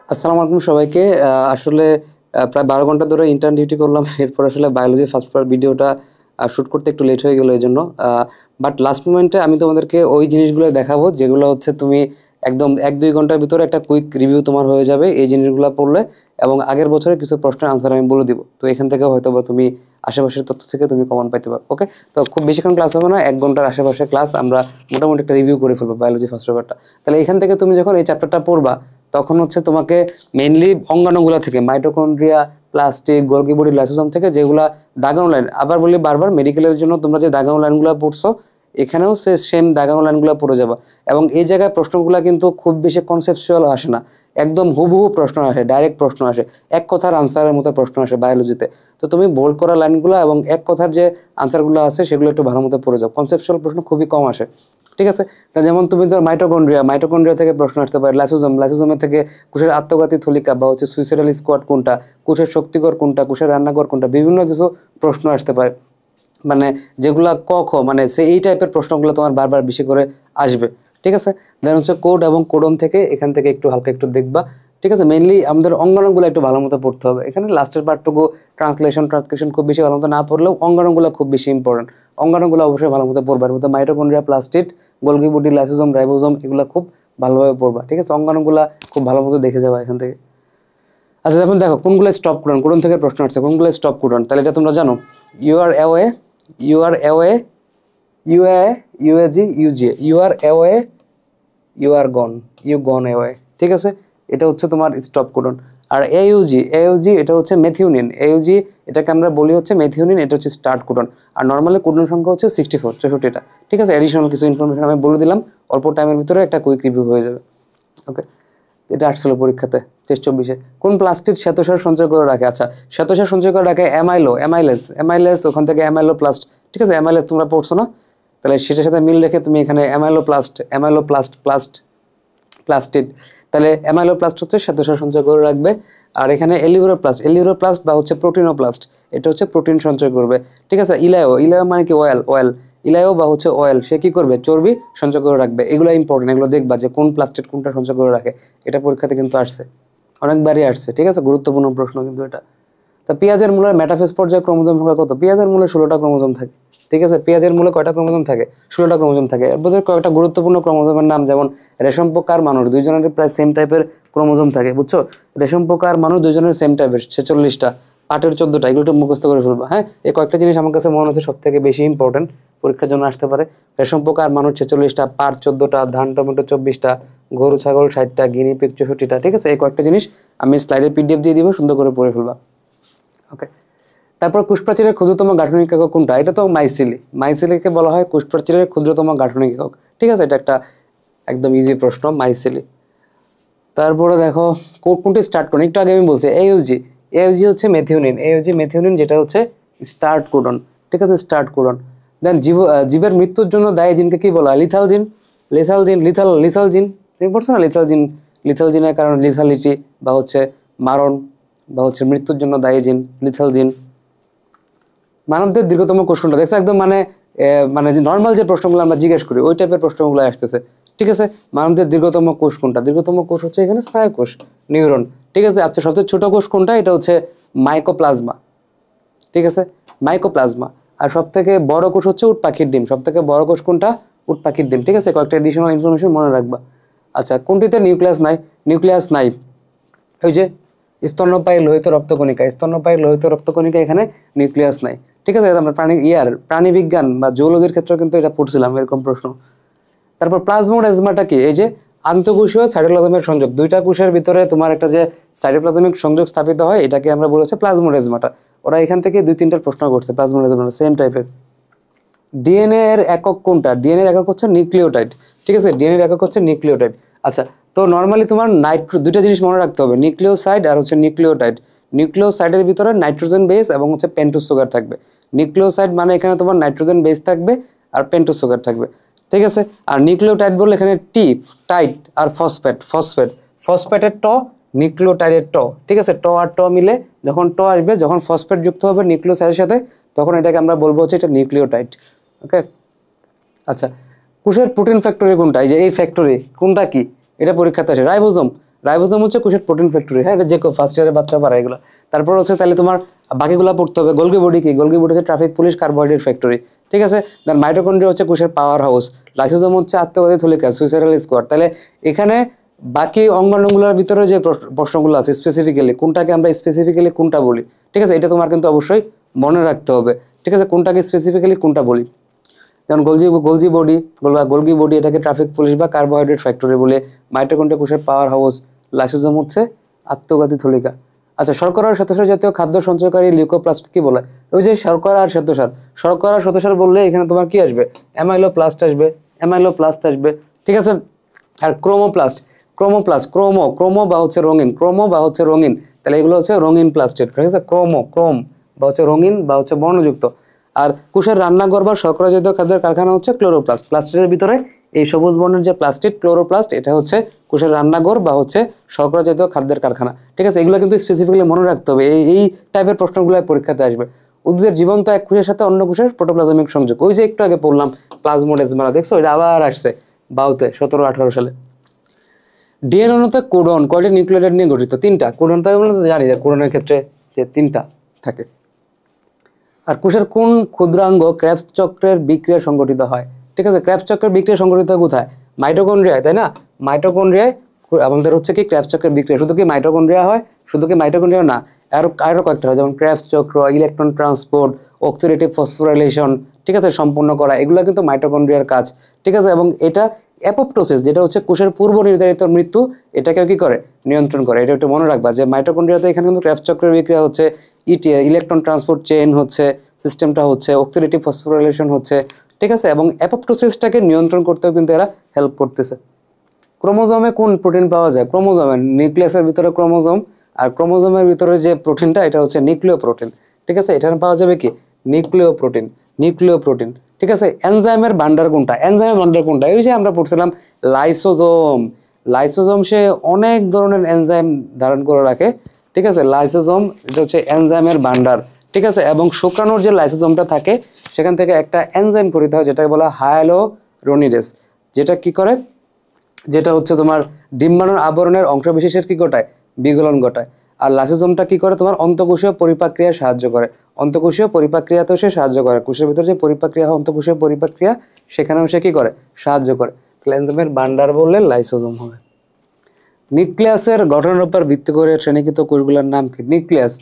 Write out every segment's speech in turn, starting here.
আসসালামু আলাইকুম সবাইকে। আসলে প্রায় 12 ঘন্টা ধরে ইন্টার্ন ডিউটি করলাম। এরপর আসলে বায়োলজি ফার্স্ট পার্ট ভিডিওটা শুট করতে একটু লেট হয়ে গেল এজন্য। বাট লাস্ট মোমেন্টে আমি তোমাদেরকে ওই জিনিসগুলো দেখাবো যেগুলো হচ্ছে তুমি একদম 1-2 ঘন্টার ভিতরে একটা কুইক রিভিউ তোমার হয়ে যাবে এই জিনিসগুলো পড়লে, এবং আগের বছরের কিছু প্রশ্নের আনসার আমি বলে দিব। তো এখান থেকে হয়তো বা তুমি আশেপাশের তথ্য থেকে তুমি কমন পাইতে পারো। ওকে, তো খুব বেশিক্ষণ ক্লাস হবে না, 1 ঘন্টার আশেপাশে ক্লাস। আমরা মোটামুটি একটা রিভিউ করে ফেলবো বায়োলজি ফার্স্ট পেপারটা। তাহলে এখান থেকে তুমি যখন এই চ্যাপ্টারটা পড়বা তখন হচ্ছে তোমাকে মেইনলি অঙ্গাণুগুলা থেকে mitochondria, plastic, Golgi body, lysosome থেকে যেগুলা দাগানো লাইন, আবার বলি বারবার মেডিকেলের জন্য তোমরা যে দাগানো লাইনগুলো পড়ছো এখানেও সে সেম দাগানো লাইনগুলো পড়ে যাবা। এবং এই জায়গায় প্রশ্নগুলো কিন্তু খুব বেশি কনসেপচুয়াল আসে না, একদম হুবহু প্রশ্ন আসে, ডাইরেক্ট প্রশ্ন আসে, এক কথার আনসারের মতো প্রশ্ন আসে বায়োলজিতে। তো তুমি বোল্ড করা লাইনগুলো এবং এক কথার যে আনসারগুলো আছে সেগুলো একটু ভালো মতো পড়ে যাও, কনসেপচুয়াল প্রশ্ন খুবই কম আসে। ঠিক আছে, তা যেমন তুমি ধর মাইটোকন্ড্রিয়া থেকে প্রশ্ন আসতে পারে, লাইসোজোমের থেকে কোষের আত্মঘাতী থলিকা বা হচ্ছে সুইসাইডাল স্কোয়াড কোনটা, কোষের শক্তিকর কোনটা, কোষের রান্নাঘর কোনটা, বিভিন্ন কিছু প্রশ্ন আসতে পারে, মানে যেগুলা ক খ মানে সে এই টাইপের প্রশ্নগুলো তোমার বারবার বেশি করে আসবে। ঠিক আছে, দেন হচ্ছে কোড এবং কোডন থেকে এখান থেকে একটু হালকা একটু দেখবা। ঠিক আছে, মেইনলি আমাদের অঙ্গাণুগুলো একটু ভালো মতো পড়তে হবে। এখানে লাস্টের পার্টটুকু ট্রান্সক্রিপশন খুব বেশি ভালো মতো না পড়লেও অঙ্গাণুগুলো খুব বেশি ইম্পর্টেন্ট। অঙ্গাণুগুলো অবশ্যই ভালো মতো পড়বা, এর মধ্যে mitochondria, plastid, Golgi body, lysosome, ribosome এগুলো খুব ভালোভাবে পড়বা। ঠিক আছে, অঙ্গাণুগুলো খুব ভালো মতো দেখে যাবা এখান থেকে। আচ্ছা, এখন দেখো কোনগুলো স্টপ কোডন, কোডন থেকে প্রশ্ন আসছে, কোনগুলো স্টপ কোডন, তাহলে এটা তোমরা জানো। You are away, you are away, ইউএ, ইউএজি, ইউজে, you are away, you are gone, you gone away. ঠিক আছে, এটা হচ্ছে তোমার স্টপ কোডন। আর এইউজি, এইউজি এটা হচ্ছে মেথিওনিন, এইউজি এটাকে আমরা বলি হচ্ছে মেথিওনিন, এটা হচ্ছে স্টার্ট কোডন। আর নর্মালি কোডন সংখ্যা হচ্ছে 64, 64টা। ঠিক আছে, অ্যাডিশনাল কিছু ইনফরমেশন আমি বলে দিলাম, অল্প টাইমের ভিতরে একটা কুইক রিভিউ হয়ে যাবে। ওকে, এটা আসছিল পরীক্ষাতে 23-24-এ। কোন প্লাস্টিড শ্বেতসার সঞ্চয় করে রাখে? আচ্ছা, শ্বেতসার সঞ্চয় করে রাখে অ্যামাইলেস, ওখান থেকে অ্যামাইলোপ্লাস্ট। ঠিক আছে, অ্যামাইলেস তোমরা পড়ছো না? তাহলে সেটার সাথে মিল রেখে তুমি এখানে প্লাস্টিড, তাহলে অ্যামাইলোপ্লাস্ট হচ্ছে শ্বেতসার সঞ্চয় করে রাখবে। আর এখানে এলিউরোপ্লাস্ট বা হচ্ছে প্রোটিনোপ্লাস্ট, এটা হচ্ছে প্রোটিন সঞ্চয় করবে। ঠিক আছে, ইলায়ো মানে কি অয়েল, ইলায়ো বা হচ্ছে অয়েল, সে কি করবে? চর্বি সঞ্চয় করে রাখবে। এগুলো ইম্পর্টেন্ট, এগুলো দেখবা যে কোন প্লাস্টিড কোনটা সঞ্চয় করে রাখে। এটা পরীক্ষাতে কিন্তু আসছে, অনেকবারই আসছে। ঠিক আছে, গুরুত্বপূর্ণ প্রশ্ন কিন্তু এটা। তা পেঁয়াজের মূলের মেটাফেজ পর্যায়ে ক্রোমোজোম সংখ্যা কত? পেঁয়াজের মূলে 16টা ক্রোমোজোম থাকে। ঠিক আছে, পেঁয়াজের মূলে কয়টা ক্রোমোজোম থাকে? 16টা ক্রোমোজোম থাকে। এর মধ্যে কয়েকটা গুরুত্বপূর্ণ ক্রোমোজোমের নাম, যেমন রেশম পোকা আর মানুষ দুইজনের প্রায় সেম টাইপের ক্রোমোজোম থাকে, বুঝছো? রেশম পোকা আর মানুষ দুইজনের সেম টাইপের 46টা, পাটের 14টা। এগুলো একটু মুখস্থ করে ফেলবা। হ্যাঁ, এই কয়েকটা জিনিস আমার কাছে মনে হচ্ছে সব থেকে বেশি ইম্পর্টেন্ট, পরীক্ষার জন্য আসতে পারে। রেশম পোকা আর মানুষ 46টা, পাট 14টা, ধান টমেটো 24টা, গরু ছাগল 60টা, গিনি পিগ 64টা। ঠিক আছে, এই কয়েকটা জিনিস আমি স্লাইডে পিডিএফ দিয়ে দিব, সুন্দর করে পড়ে ফেলবা। ওকে, তারপর কোষপ্রাচীরের ক্ষুদ্রতম গাঠনিক একক কোনটা? এটা তো মাইসিলিকে বলা হয় কোষপ্রাচীরের ক্ষুদ্রতম গাঠনিক একক। ঠিক আছে, এটা একটা একদম ইজি প্রশ্ন, মাইসিলি। তারপরে দেখো কোনটি স্টার্ট কোডন, একটু আগে আমি বলছি এউজি হচ্ছে মেথিওনিন, যেটা হচ্ছে স্টার্ট কোডন। ঠিক আছে, স্টার্ট কোডন। দেন জীবের মৃত্যুর জন্য দায়ী জিনকে কি বলা হয়? লিথাল জিন। তুমি পড়ছো না লিথাল জিনের কারণে লিথালিটি বা হচ্ছে মারণ বা হচ্ছে মৃত্যুর জন্য দায়ী জিন, লিথাল জিন। মানবদের দীর্ঘতম কোষ কোনটা? দেখছো একদম মানে যে নর্মাল যে প্রশ্নগুলো আমরা জিজ্ঞেস করি ওই টাইপের প্রশ্নগুলো আসতেছে। ঠিক আছে, মানবদের দীর্ঘতম কোষ কোনটা? দীর্ঘতম কোষ হচ্ছে এখানে স্নায়ু কোষ, নিউরন। ঠিক আছে, আচ্ছা সবচেয়ে ছোট কোষ কোনটা? এটা হচ্ছে মাইকোপ্লাজমা। ঠিক আছে, মাইকোপ্লাজমা। আর সব থেকে বড় কোষ হচ্ছে উট পাখির ডিম। সব থেকে বড় কোষ কোনটা? উট পাখির ডিম। ঠিক আছে, কয়েকটা এডিশনাল ইনফরমেশন মনে রাখবা। আচ্ছা, কোনটিতে নিউক্লিয়াস নাই? ওই যে স্তন্যপায়ী লোহিত রক্তকণিকা, এখানে নিউক্লিয়াস নাই। ঠিক আছে, আমরা প্রাণী বিজ্ঞান বা জুওলজির ক্ষেত্রে কিন্তু এটা পড়ছিলাম এরকম প্রশ্ন। তারপর প্লাজমোডেজমাটা কি? এই যে আন্তঃকোষীয় সাইটোপ্লাজমের সংযোগ, দুইটা কোষের ভিতরে তোমার একটা যে সাইটোপ্লাজমিক সংযোগ স্থাপিত হয়, এটাকে আমরা বলেছি প্লাজমোডেজমাটা। ওরা এখান থেকে 2-3টা প্রশ্ন করছে প্লাজমোডেজমাটা সেম টাইপের। ডিএনএ এর একক কোনটা? ডিএনএ এর একক হচ্ছে নিউক্লিওটাইড। ঠিক আছে, ডিএনএ এর একক হচ্ছে নিউক্লিওটাইড। আচ্ছা, তো নর্মালি তোমার দুইটা জিনিস মনে রাখতে হবে, নিউক্লিওসাইড আর হচ্ছে নিউক্লিওটাইড। নিউক্লিওসাইডের ভিতরে নাইট্রোজেন বেস এবং হচ্ছে পেন্টোজ সুগার থাকবে। নিউক্লিওসাইড মানে এখানে তোমার নাইট্রোজেন বেস থাকবে আর পেন্টোজ সুগার থাকবে। ঠিক আছে, আর নিউক্লিওটাইড বললে এখানে টাইট আর ফসফেটের নিউক্লিওটাইডের ঠিক আছে, আর মিলে যখন আসবে, যখন ফসফেট যুক্ত হবে নিউক্লিওসাইডের সাথে, তখন এটাকে আমরা বলবো হচ্ছে এটা নিউক্লিওটাইড। ওকে, আচ্ছা কোষের প্রোটিন ফ্যাক্টরি কোনটা? এই যে এই ফ্যাক্টরি কোনটা কি? এটা পরীক্ষাতে আসে। রাইবোজোম হচ্ছে কোষের প্রোটিন ফ্যাক্টরি, হ্যাঁ, এটা যে ফার্স্ট ইয়ারের বাচ্চা পারে এগুলো। তারপর হচ্ছে তাহলে তোমার বাকিগুলো পড়তে হবে। গোলগি বডি কি? গোলগি বডি হচ্ছে ট্রাফিক পুলিশ, কার্বোহাইড্রেট ফ্যাক্টরি, ঠিক আছে। দেন মাইটোকন্ড্রিয়া হচ্ছে কোষের পাওয়ার হাউস, লাইসোজোম হচ্ছে আত্মঘাতী থলিকা, সুইসাইডাল স্কোয়াড। তাহলে এখানে বাকি অঙ্গাণুগুলোর ভিতরে যে প্রশ্নগুলো আছে স্পেসিফিক্যালি কোনটাকে আমরা স্পেসিফিক্যালি কোনটা বলি, ঠিক আছে, এটা তোমার কিন্তু অবশ্যই মনে রাখতে হবে, ঠিক আছে, কোনটাকে স্পেসিফিক্যালি কোনটা বলি। যেমন গোলগি বডি এটাকে ট্রাফিক পুলিশ বা কার্বোহাইড্রেট ফ্যাক্টরি বলে, মাইটোকন্ড্রিয়া কোষের পাওয়ার হাউস, লাইসোজোম হচ্ছে আত্মঘাতী থলিকা। আচ্ছা, শর্করা আর শ্বেতসার জাতীয় খাদ্য সঞ্চয়কারী লিউকোপ্লাস্ট কি বলে? ওই যে শর্করা আর শ্বেতসার, শর্করা আর শ্বেতসার বললে এখানে তোমার কি আসবে? অ্যামাইলোপ্লাস্ট আসবে, অ্যামাইলোপ্লাস্ট আসবে, ঠিক আছে। আর ক্রোমোপ্লাস্ট, ক্রোমো বা হচ্ছে রঙিন, তাহলে এগুলো হচ্ছে রঙিন প্লাস্টিড, ঠিক আছে। ক্রোম বা হচ্ছে রঙিন বা হচ্ছে বর্ণযুক্ত। আর কোষের রান্নাঘর বা শর্করা জাতীয় খাদ্যের কারখানা হচ্ছে ক্লোরোপ্লাস্ট। প্লাস্টিডের ভিতরে এই সবুজ বর্ণের যে প্লাস্টিড ক্লোরোপ্লাস্ট, এটা হচ্ছে কোষের রান্নাঘর বা হচ্ছে শর্করা জাতীয় খাদ্যের কারখানা, ঠিক আছে। এগুলো কিন্তু স্পেসিফিক্যালি মনে রাখতে হবে, এই টাইপের প্রশ্নগুলো পরীক্ষাতে আসবে। উদ্ভিদের জীবন্ত এক কোষের সাথে অন্য কোষের প্রোটোপ্লাজমিক সংযোগ, ওই যে একটু আগে পড়লাম প্লাজমোডেজমা, দেখছো, এটা আবার আসছে বাউতে 17-18 সালে। ডিএনএ অনুতে কোডন কয়টি নিউক্লিওটাইড নিয়ে গঠিত? 3টা। কোডন থাকে বলে জানি যে কোডনের ক্ষেত্রে যে 3টা থাকে। আর কোষের কোন ক্ষুদ্রাঙ্গ ক্রেবস চক্রের বিক্রিয়া সংগঠিত হয়? ঠিক আছে, ক্রেবস চক্রের বিক্রিয়া সংগঠিত হয় কোথায়? মাইটোকন্ড্রিয়ায়, তাই না? মাইটোকন্ড্রিয়ায় আমাদের হচ্ছে কি ক্রেবস চক্রের বিক্রিয়া। শুধু কি মাইটোকন্ড্রিয়া হয়? শুধু কি মাইটোকন্ড্রিয়া না, আরো কয়েকটা হয়, যেমন ক্রেবস চক্র, ইলেকট্রন ট্রান্সপোর্ট, অক্সিডেটিভ ফসফোরাইলেশন, ঠিক আছে, সম্পূর্ণ করা, এগুলো কিন্তু মাইটোকন্ড্রিয়ার কাজ, ঠিক আছে। এবং এটা অ্যাপোপ্টোসিস, যেটা হচ্ছে কোষের পূর্ব নির্ধারিত মৃত্যু, এটাকে কি করে? নিয়ন্ত্রণ করে। এটা একটু মনে রাখবা যে মাইটোকন্ড্রিয়াতে এখানে কিন্তু ক্রেবস চক্রের বিক্রিয়া হচ্ছে, ইলেকট্রন ট্রান্সপোর্ট চেইন হচ্ছে, সিস্টেমটা হচ্ছে, অক্সিডেটিভ ফসফোরাইলেশন হচ্ছে, ঠিক আছে। এবং অ্যাপোপ্টোসিসটাকে নিয়ন্ত্রণ করতেও কিন্তু এরা হেল্প করতেছে। ক্রোমোজোমে কোন প্রোটিন পাওয়া যায়? ক্রোমোজোমে নিউক্লিয়াসের ভিতরে ক্রোমোজোম, আর ক্রোমোজোমের ভিতরে যে প্রোটিনটা এটা হচ্ছে নিউক্লিয় প্রোটিন, ঠিক আছে। এখানে পাওয়া যাবে কি? নিউক্লিয় প্রোটিন, ঠিক আছে। এনজাইমের ভান্ডার কোনটা? এই যে আমরা পড়ছিলাম লাইসোজোম সে অনেক ধরনের এনজাইম ধারণ করে রাখে, ঠিক আছে। লাইসোজোম এটা হচ্ছে এনজাইমের ভান্ডার, ঠিক আছে। এবং শুক্রাণুর যে লাইসোজোমটা থাকে সেখান থেকে একটা এনজাইম তৈরি হয় যেটাকে বলা হায়ালুরোনিডেস, যেটা কি করে? যেটা হচ্ছে তোমার ডিম্বাণুর আবরণের অংশবিশেষের কি ঘটায়? বিগলন ঘটায়। আর লাইসোজোমটা কি করে? তোমার অন্তঃকোষীয় পরিপাক্রিয়ায় সাহায্য করে, অন্তঃকোষীয় পরিপাক্রিয়াতেও সে সাহায্য করে। কোষের ভিতরে যে পরিপাক্রিয়া হয় অন্তঃকোষীয় পরিপাক্রিয়া, সেখানেও সে কি করে? সাহায্য করে। তাহলে এনজাইমের ভান্ডার বললে লাইসোজোম হবে। নিউক্লিয়াসের গঠনের উপর ভিত্তি করে শ্রেণীকৃত কোষগুলোর নাম কি? নিউক্লিয়াস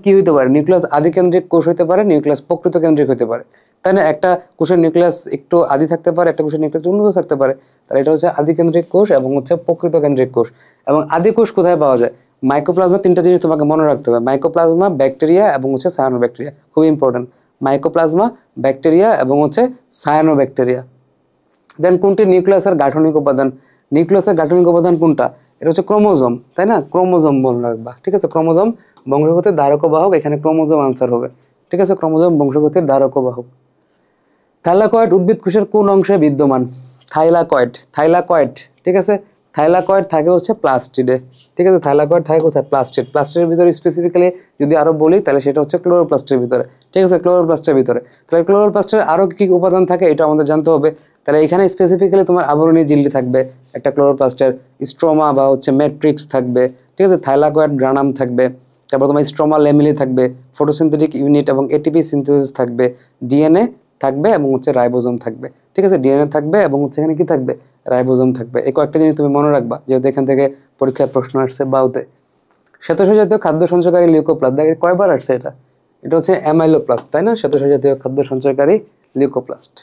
কি হইতে পারে? নিউক্লিয়াস আদিকেন্দ্রিক কোষ হইতে পারে, নিউক্লিয়াস প্রকৃত কেন্দ্রিক হইতে পারে, তাই না? একটা কোষের নিউক্লিয়াস একটু আদি থাকতে পারে, একটা কোষের নিউক্লিয়াস উন্নত থাকতে পারে। তাহলে এটা হচ্ছে আদিকেন্দ্রিক কোষ এবং হচ্ছে প্রকৃত কেন্দ্রিক কোষ। এবং আদি কোষ কোথায় পাওয়া যায়? মাইকোপ্লাজমা। 3টা জিনিস তোমাকে মনে রাখতে হবে, মাইকোপ্লাজমা, ব্যাকটেরিয়া এবং হচ্ছে সায়ানোব্যাকটেরিয়া, খুব ইম্পর্টেন্ট। মাইকোপ্লাজমা, ব্যাকটেরিয়া এবং হচ্ছে সায়ানোব্যাকটেরিয়া। দেন কোনটি নিউক্লিয়াসের গাঠনিক উপাদান? নিউক্লিয়াসের গাঠনিক উপাদান কোনটা? এটা হচ্ছে ক্রোমোজোম, তাই না? ক্রোমোজোম মনে রাখবা, ঠিক আছে। ক্রোমোজোম বংশগতির ধারক বাহক, এখানে ক্রোমোজোম আনসার হবে, ঠিক আছে। ক্রোমোজোম বংশগতির ধারক বাহক। থাইলাকয়েড উদ্ভিদ কোষের কোন অংশে বিদ্যমান? থাইলাকয়েড, ঠিক আছে। থাইলাকয়েড থাকে হচ্ছে প্লাস্টিডে, ঠিক আছে। থাইলাকয়েড থাকে কোথায়? প্লাস্টিডের ভিতরে স্পেসিফিক্যালি যদি আরো বলি তাহলে সেটা হচ্ছে ক্লোরোপ্লাস্টের ভিতরে, ঠিক আছে, ক্লোরোপ্লাস্টের ভিতরে। তাহলে ক্লোরোপ্লাস্টের আরো কি উপাদান থাকে এটা আমাদের জানতে হবে। তাহলে এখানে স্পেসিফিক্যালি তোমার আবরণী ঝিল্লি থাকবে একটা ক্লোরোপ্লাস্টের, স্ট্রোমা বা হচ্ছে ম্যাট্রিক্স থাকবে, ঠিক আছে। থাইলাকয়েড গ্রানাম থাকবে, তারপর তোমার স্ট্রোমা ল্যামেলি থাকবে, ফটোসিনথেটিক ইউনিট এবং এটিপি সিনথেসিস থাকবে, ডিএনএ থাকবে এবং হচ্ছে রাইবোজোম থাকবে, ঠিক আছে। ডিএনএ থাকবে এবং হচ্ছে এখানে কি থাকবে? রাইবোজোম থাকবে। এই কয়েকটা জিনিস তুমি মনে রাখবা, যেহেতু এখান থেকে পরীক্ষায় প্রশ্ন আসছে বাউতে। শ্বেতসার জাতীয় খাদ্য সঞ্চয়কারী লিউকোপ্লাস্ট, দেখে কয়বার আসছে এটা? এটা হচ্ছে অ্যামাইলোপ্লাস্ট, তাই না? শ্বেতসার জাতীয় খাদ্য সঞ্চয়কারী লিউকোপ্লাস্ট।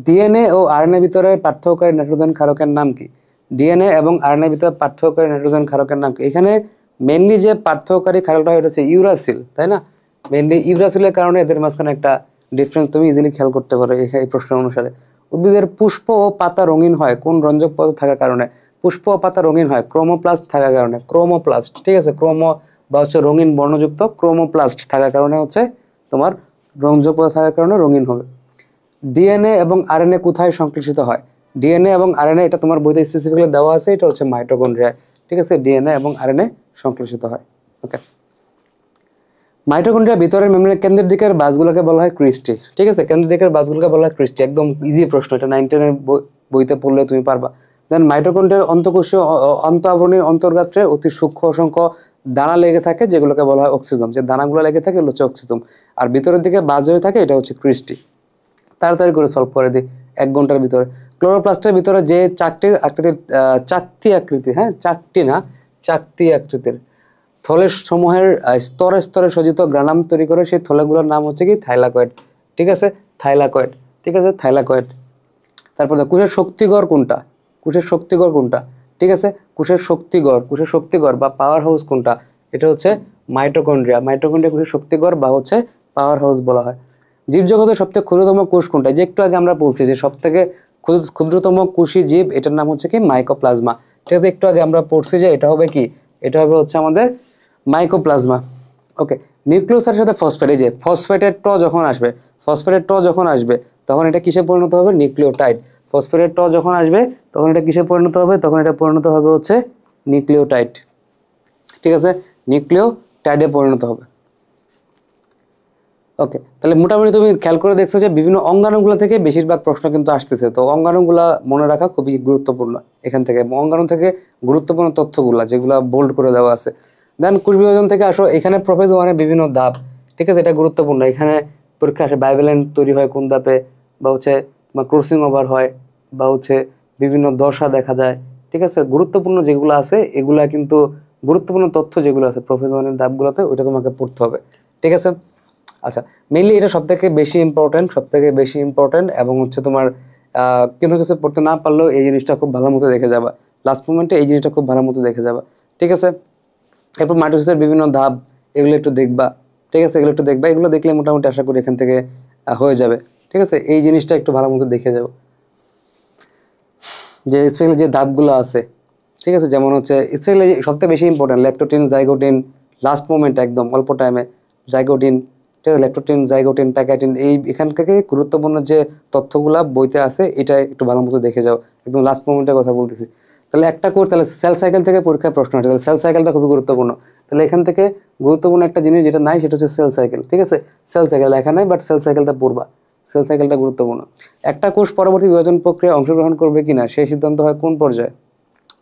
ডিএনএ ও আরএনএ ভিতরে পার্থক্যকারী নাইট্রোজেন ক্ষারকের নাম কি? ডিএনএ এবং আরএনএ ভিতরে পার্থক্যকারী নাইট্রোজেন ক্ষারকের নাম কি? এখানে মেইনলি যে পার্থক্যকারী ক্ষারকটা এটা হচ্ছে ইউরাসিল, তাই না? মেইনলি ইউরাসিলের কারণে এদের মাঝখানে একটা ডিফারেন্স তুমি ইজিলি খেয়াল করতে পারো এই প্রশ্ন অনুসারে। উদ্ভিদের পুষ্প ও পাতা রঙিন হয় কোন রঞ্জক পদার্থ থাকার কারণে? পুষ্প ও পাতা রঙিন হয় ক্রোমোপ্লাস্ট থাকার কারণে। ক্রোমোপ্লাস্ট, ঠিক আছে। ক্রোমো বা হচ্ছে রঙিন বর্ণযুক্ত ক্রোমোপ্লাস্ট থাকার কারণে হচ্ছে তোমার রঞ্জক পদার্থ থাকার কারণে রঙিন হবে। ডিএনএ এবং আরএনএ কোথায় সংশ্লেষিত হয়? ডিএনএ এবং আরএনএ এটা তোমার বইতে স্পেসিফিক্যালি দেওয়া আছে, এটা হচ্ছে মাইটোকন্ড্রিয়ায়, ঠিক আছে। ডিএনএ এবং আরএনএ সংশ্লেষিত হয়, ওকে। মাইটোকন্ড্রিয়া ভিতরের মেমব্রেনের কেন্দ্রের দিকের বাসগুলোকে বলা হয় ক্রিস্টি, ঠিক আছে। কেন্দ্রের দিকের বাসগুলোকে বলা হয় ক্রিস্টি, একদম ইজি প্রশ্ন এটা, 9-10 এর বইতে পড়লে তুমি পারবা। দেন মাইটোকন্ড্রিয়ার অন্তঃকোষীয় অন্ত আবরণীর অন্তর্গাত্রে অতি সূক্ষ্ম অসংখ্য দানা লেগে থাকে, যেগুলোকে বলা হয় অক্সিজম। যে দানাগুলো লেগে থাকে এগুলো হচ্ছে অক্সিজম, আর ভিতরের দিকে বাজ হয়ে থাকে এটা হচ্ছে ক্রিস্টি। তাড়াতাড়ি করে সলভ করে দিই 1 ঘন্টার ভিতরে। ক্লোরোপ্লাস্টের ভিতরে যে চাকতি আকৃতির চাকতি আকৃতির থলের সমূহের স্তরে স্তরে সজ্জিত গ্রানাম তৈরি করে, সেই থলেগুলোর নাম হচ্ছে কি থাইলাকয়েড। ঠিক আছে, থাইলাকয়েড। ঠিক আছে, থাইলাকয়েড। তারপর কোষের শক্তিগড় কোনটা? কোষের শক্তিগড় কোনটা? ঠিক আছে, কোষের শক্তিগড় বা পাওয়ার হাউস কোনটা? এটা হচ্ছে মাইটোকন্ড্রিয়া। মাইটোকন্ড্রিয়া কোষের শক্তিগড় বা হচ্ছে পাওয়ার হাউস বলা হয়। জীবজগতের সবথেকে ক্ষুদ্রতম কোষ কোনটা? যে একটু আগে আমরা বলছি যে সবথেকে ক্ষুদ্রতম কোষী জীব, এটার নাম হচ্ছে কি মাইকোপ্লাজমা। ঠিক আছে, একটু আগে আমরা পড়ছি যে এটা হবে কি, এটা হবে হচ্ছে আমাদের মাইকোপ্লাজমা। ওকে, নিউক্লিয়াসের সাথে ফসফেট, এই যে ফসফেটের ট যখন আসবে তখন এটা কিসে পরিণত হবে? নিউক্লিওটাইড। ফসফেটের ট যখন আসবে তখন এটা কিসে পরিণত হবে? তখন এটা পরিণত হবে হচ্ছে নিউক্লিওটাইড। ঠিক আছে, নিউক্লিওটাইডে পরিণত হবে। ওকে, তাহলে মোটামুটি তুমি খেয়াল করে দেখছো যে বিভিন্ন অঙ্গাণুগুলো থেকে বেশিরভাগ প্রশ্ন কিন্তু আসতেছে। তো অঙ্গাণুগুলা মনে রাখা খুবই গুরুত্বপূর্ণ এখান থেকে, অঙ্গাণু থেকে গুরুত্বপূর্ণ তথ্যগুলা যেগুলো বোল্ড করে দেওয়া আছে। দেন কোষ বিভাজন থেকে আসো, এখানে প্রোফেজ 1-এ বিভিন্ন ধাপ। ঠিক আছে, এটা গুরুত্বপূর্ণ। এখানে পরীক্ষা আসে বাইভ্যালেন্ট তৈরি হয় কোন ধাপে, বা হচ্ছে ক্রসিং ওভার হয়, বা হচ্ছে বিভিন্ন দশা দেখা যায়। ঠিক আছে, গুরুত্বপূর্ণ যেগুলো আছে এগুলা কিন্তু গুরুত্বপূর্ণ তথ্য যেগুলো আছে প্রোফেজ 1-এর ধাপগুলোতে, ওইটা তোমাকে পড়তে হবে। ঠিক আছে, আচ্ছা, মেইনলি এটা সবথেকে বেশি ইম্পর্টেন্ট এবং হচ্ছে তোমার কোনো কিছু পড়তে না পারলেও এই জিনিসটা খুব ভালো মতো দেখে যাবা, লাস্ট মোমেন্টে এই জিনিসটা খুব ভালো মতো দেখে যাবা। ঠিক আছে, এরপর মাইটোসিসের বিভিন্ন ধাপ, এগুলো একটু দেখবা। ঠিক আছে, এগুলো দেখলে মোটামুটি আশা করি এখান থেকে হয়ে যাবে। ঠিক আছে, এই জিনিসটা একটু ভালো মতো দেখে যাবো, যে স্পেশালি যে ধাপগুলো আছে। ঠিক আছে, যেমন হচ্ছে স্পেশালি সবথেকে বেশি ইম্পর্টেন্ট ল্যাকটোটিন, জাইগোটিন, লাস্ট মোমেন্ট একদম অল্প টাইমে জাইগোটিন। ঠিক আছে, ল্যাকটোটিন, জাইগোটিন, প্যাকাটিন, এই এখান থেকে গুরুত্বপূর্ণ যে তথ্যগুলা বইতে আছে এটা একটু ভালো মতো দেখে যাও, একদম লাস্ট মোমেন্টের কথা বলতেছি। তাহলে একটা কোর, তাহলে সেল সাইকেল থেকে পরীক্ষায় প্রশ্ন আসে, তাহলে সেল সাইকেলটা খুবই গুরুত্বপূর্ণ। তাহলে এখান থেকে গুরুত্বপূর্ণ একটা জিনিস যেটা নাই সেটা হচ্ছে সেল সাইকেল। ঠিক আছে, সেল সাইকেল লেখা নাই, বাট সেল সাইকেলটা পড়বা, সেল সাইকেলটা গুরুত্বপূর্ণ। একটা কোষ পরবর্তী বিভাজন প্রক্রিয়ায় অংশগ্রহণ করবে কিনা সেই সিদ্ধান্ত হয় কোন পর্যায়ে?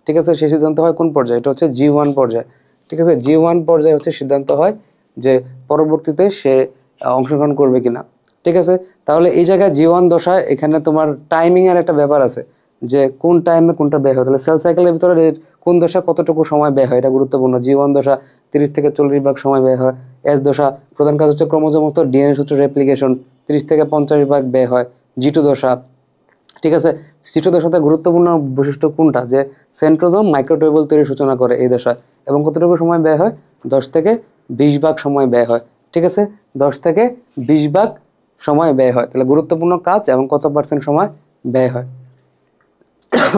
ঠিক আছে, সেই সিদ্ধান্ত হয় কোন পর্যায়ে? এটা হচ্ছে G1 পর্যায়ে। ঠিক আছে, G1 পর্যায়ে হচ্ছে সিদ্ধান্ত হয় যে পরবর্তীতে সে অংশগ্রহণ করবে কিনা। ঠিক আছে, তাহলে এই জায়গায় G1 দশায় এখানে তোমার টাইমিং এর একটা ব্যাপার আছে, যে কোন টাইমে কোনটা ব্যয় হয়। তাহলে সেল সাইকেলের ভিতরে কোন দশা কতটুকু সময় ব্যয় হয় এটা গুরুত্বপূর্ণ। G1 দশা 30 থেকে 40 ভাগ সময় ব্যয় হয়। S দশা প্রধান কাজ হচ্ছে ক্রোমোজোম ও ডিএনএ সূত্র রেপ্লিকেশন, 30 থেকে 50 ভাগ ব্যয় হয়। G2 দশা, ঠিক আছে, G2 দশাতে গুরুত্বপূর্ণ বৈশিষ্ট্য কোনটা? যে সেন্ট্রোজোম মাইক্রোটিউবুল তৈরির সূচনা করে এই দশায়, এবং কতটুকু সময় ব্যয় হয়? 10 থেকে 20 ভাগ সময় ব্যয় হয়। ঠিক আছে, 10 থেকে 20 ভাগ সময় ব্যয় হয়। তাহলে গুরুত্বপূর্ণ কাজ এবং কত % সময় ব্যয় হয়।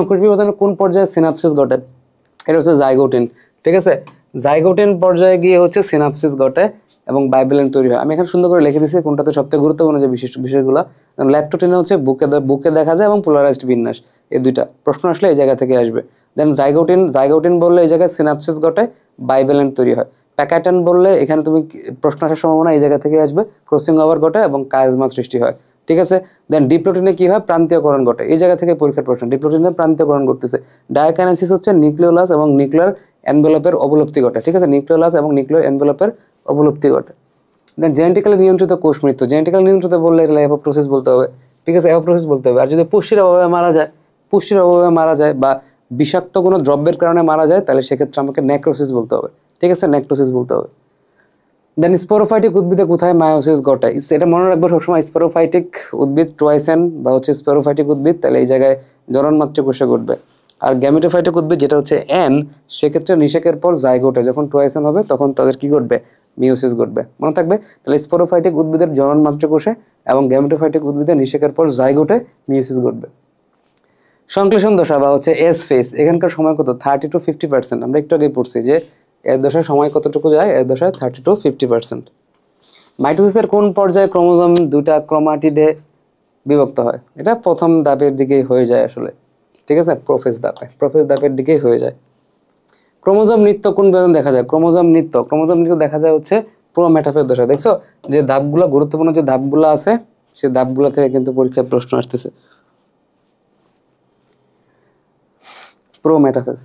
কোষ বিভাজনের কোন পর্যায়ে সিনাপসিস ঘটে? এটা হচ্ছে জাইগোটিন। ঠিক আছে, জাইগোটিন পর্যায়ে গিয়ে হচ্ছে সিনাপসিস ঘটে এবং বাইভ্যালেন্ট তৈরি হয়। আমি এখানে সুন্দর করে লিখে দিচ্ছি কোনটাতে সবথেকে গুরুত্বপূর্ণ যে বিষয়গুলো। ল্যাকটোটিনে হচ্ছে বুকে দেখা যায় এবং পোলারাইজড বিন্যাস, এই দুইটা প্রশ্ন আসলে এই জায়গা থেকে আসবে। দেন জাইগোটিন বললে এই জায়গায় সিনাপসিস ঘটে, বাইভ্যালেন্ট তৈরি হয়। প্যাকাটান বললে এখানে তুমি প্রশ্ন আসার সম্ভাবনা এই জায়গা থেকে আসবে, ক্রসিং ওভার ঘটে এবং কায়াজমা সৃষ্টি হয়। ঠিক আছে, দেন ডিপ্লোটিনে কি হয়? প্রান্তীয়করণ ঘটে, এই জায়গা থেকে পরীক্ষার প্রশ্ন, ডিপ্লোটিনে প্রান্তীয়করণ ঘটতেছে। ডায়াকাইনেসিস হচ্ছে নিউক্লিওলাস এবং নিউক্লিয়ার এনভেলপের অবলুপ্তি ঘটে। ঠিক আছে, নিউক্লিওলাস এবং নিউক্লিয়ার এনভেলপের অবলুপ্তি ঘটে। দেন জেনেটিক্যালি নিয়ন্ত্রিত কোষ মৃত্যু, জেনেটিক্যালি নিয়ন্ত্রিত বললে এগুলো অ্যাপোপ্টোসিস বলতে হবে। ঠিক আছে, অ্যাপোপ্টোসিস বলতে হবে। আর যদি পুষ্টির অভাবে মারা যায় বা বিষাক্ত কোনো দ্রব্যের কারণে মারা যায়, তাহলে সেক্ষেত্রে আমাকে নেক্রোসিস বলতে হবে। ঠিক আছে, নেক্রোসিস বলতে হবে। দেন স্পোরোফাইটিক উদ্ভিদে কোথায় মায়োসিস ঘটে? এটা মনে রাখবো সবসময়, স্পোরোফাইটিক উদ্ভিদ ট্রয়েসেন বা হচ্ছে স্পোরোফাইটিক উদ্ভিদ, তাহলে এই জায়গায় জননমাত্রিক কোষে ঘটবে। আর গ্যামেটোফাইটিক উদ্ভিদ যেটা হচ্ছে এন, সেক্ষেত্রে নিষেকের পর জাইগোটে যখন ট্রয়েসেন হবে তখন তাদের কি ঘটবে? মিওসিস ঘটবে, মনে থাকবে। তাহলে স্পোরোফাইটিক উদ্ভিদের জননমাত্রিক কোষে এবং গ্যামেটোফাইটিক উদ্ভিদের নিষেকের পর জাইগোটে মিওসিস ঘটবে। সংশ্লেষণ দশা বা হচ্ছে এস ফেজ, এখানকার সময় কত? 30 to 50%। আমরা একটু আগে পড়ছি যে এর দশায় সময় কতটুকু যায়? এর দশায় 30 to 50%। মাইটোসিসের কোন পর্যায়ে ক্রোমোজোম দুটা ক্রোমাটিডে বিভক্ত হয়? এটা প্রথম ধাপের দিকেই হয়ে যায় আসলে। ঠিক আছে, প্রোফেজ ধাপের দিকেই হয়ে যায়। ক্রোমোজোম নৃত্য কোন বিভাজন দেখা যায়? ক্রোমোজোম নৃত্য দেখা যায় হচ্ছে পুরো মেটাফেজ দশায়। দেখছো যে ধাপগুলো, গুরুত্বপূর্ণ যে ধাপগুলো আছে সেই ধাপগুলো থেকে কিন্তু পরীক্ষায় প্রশ্ন আসতেছে। প্রোমেটাফেজ,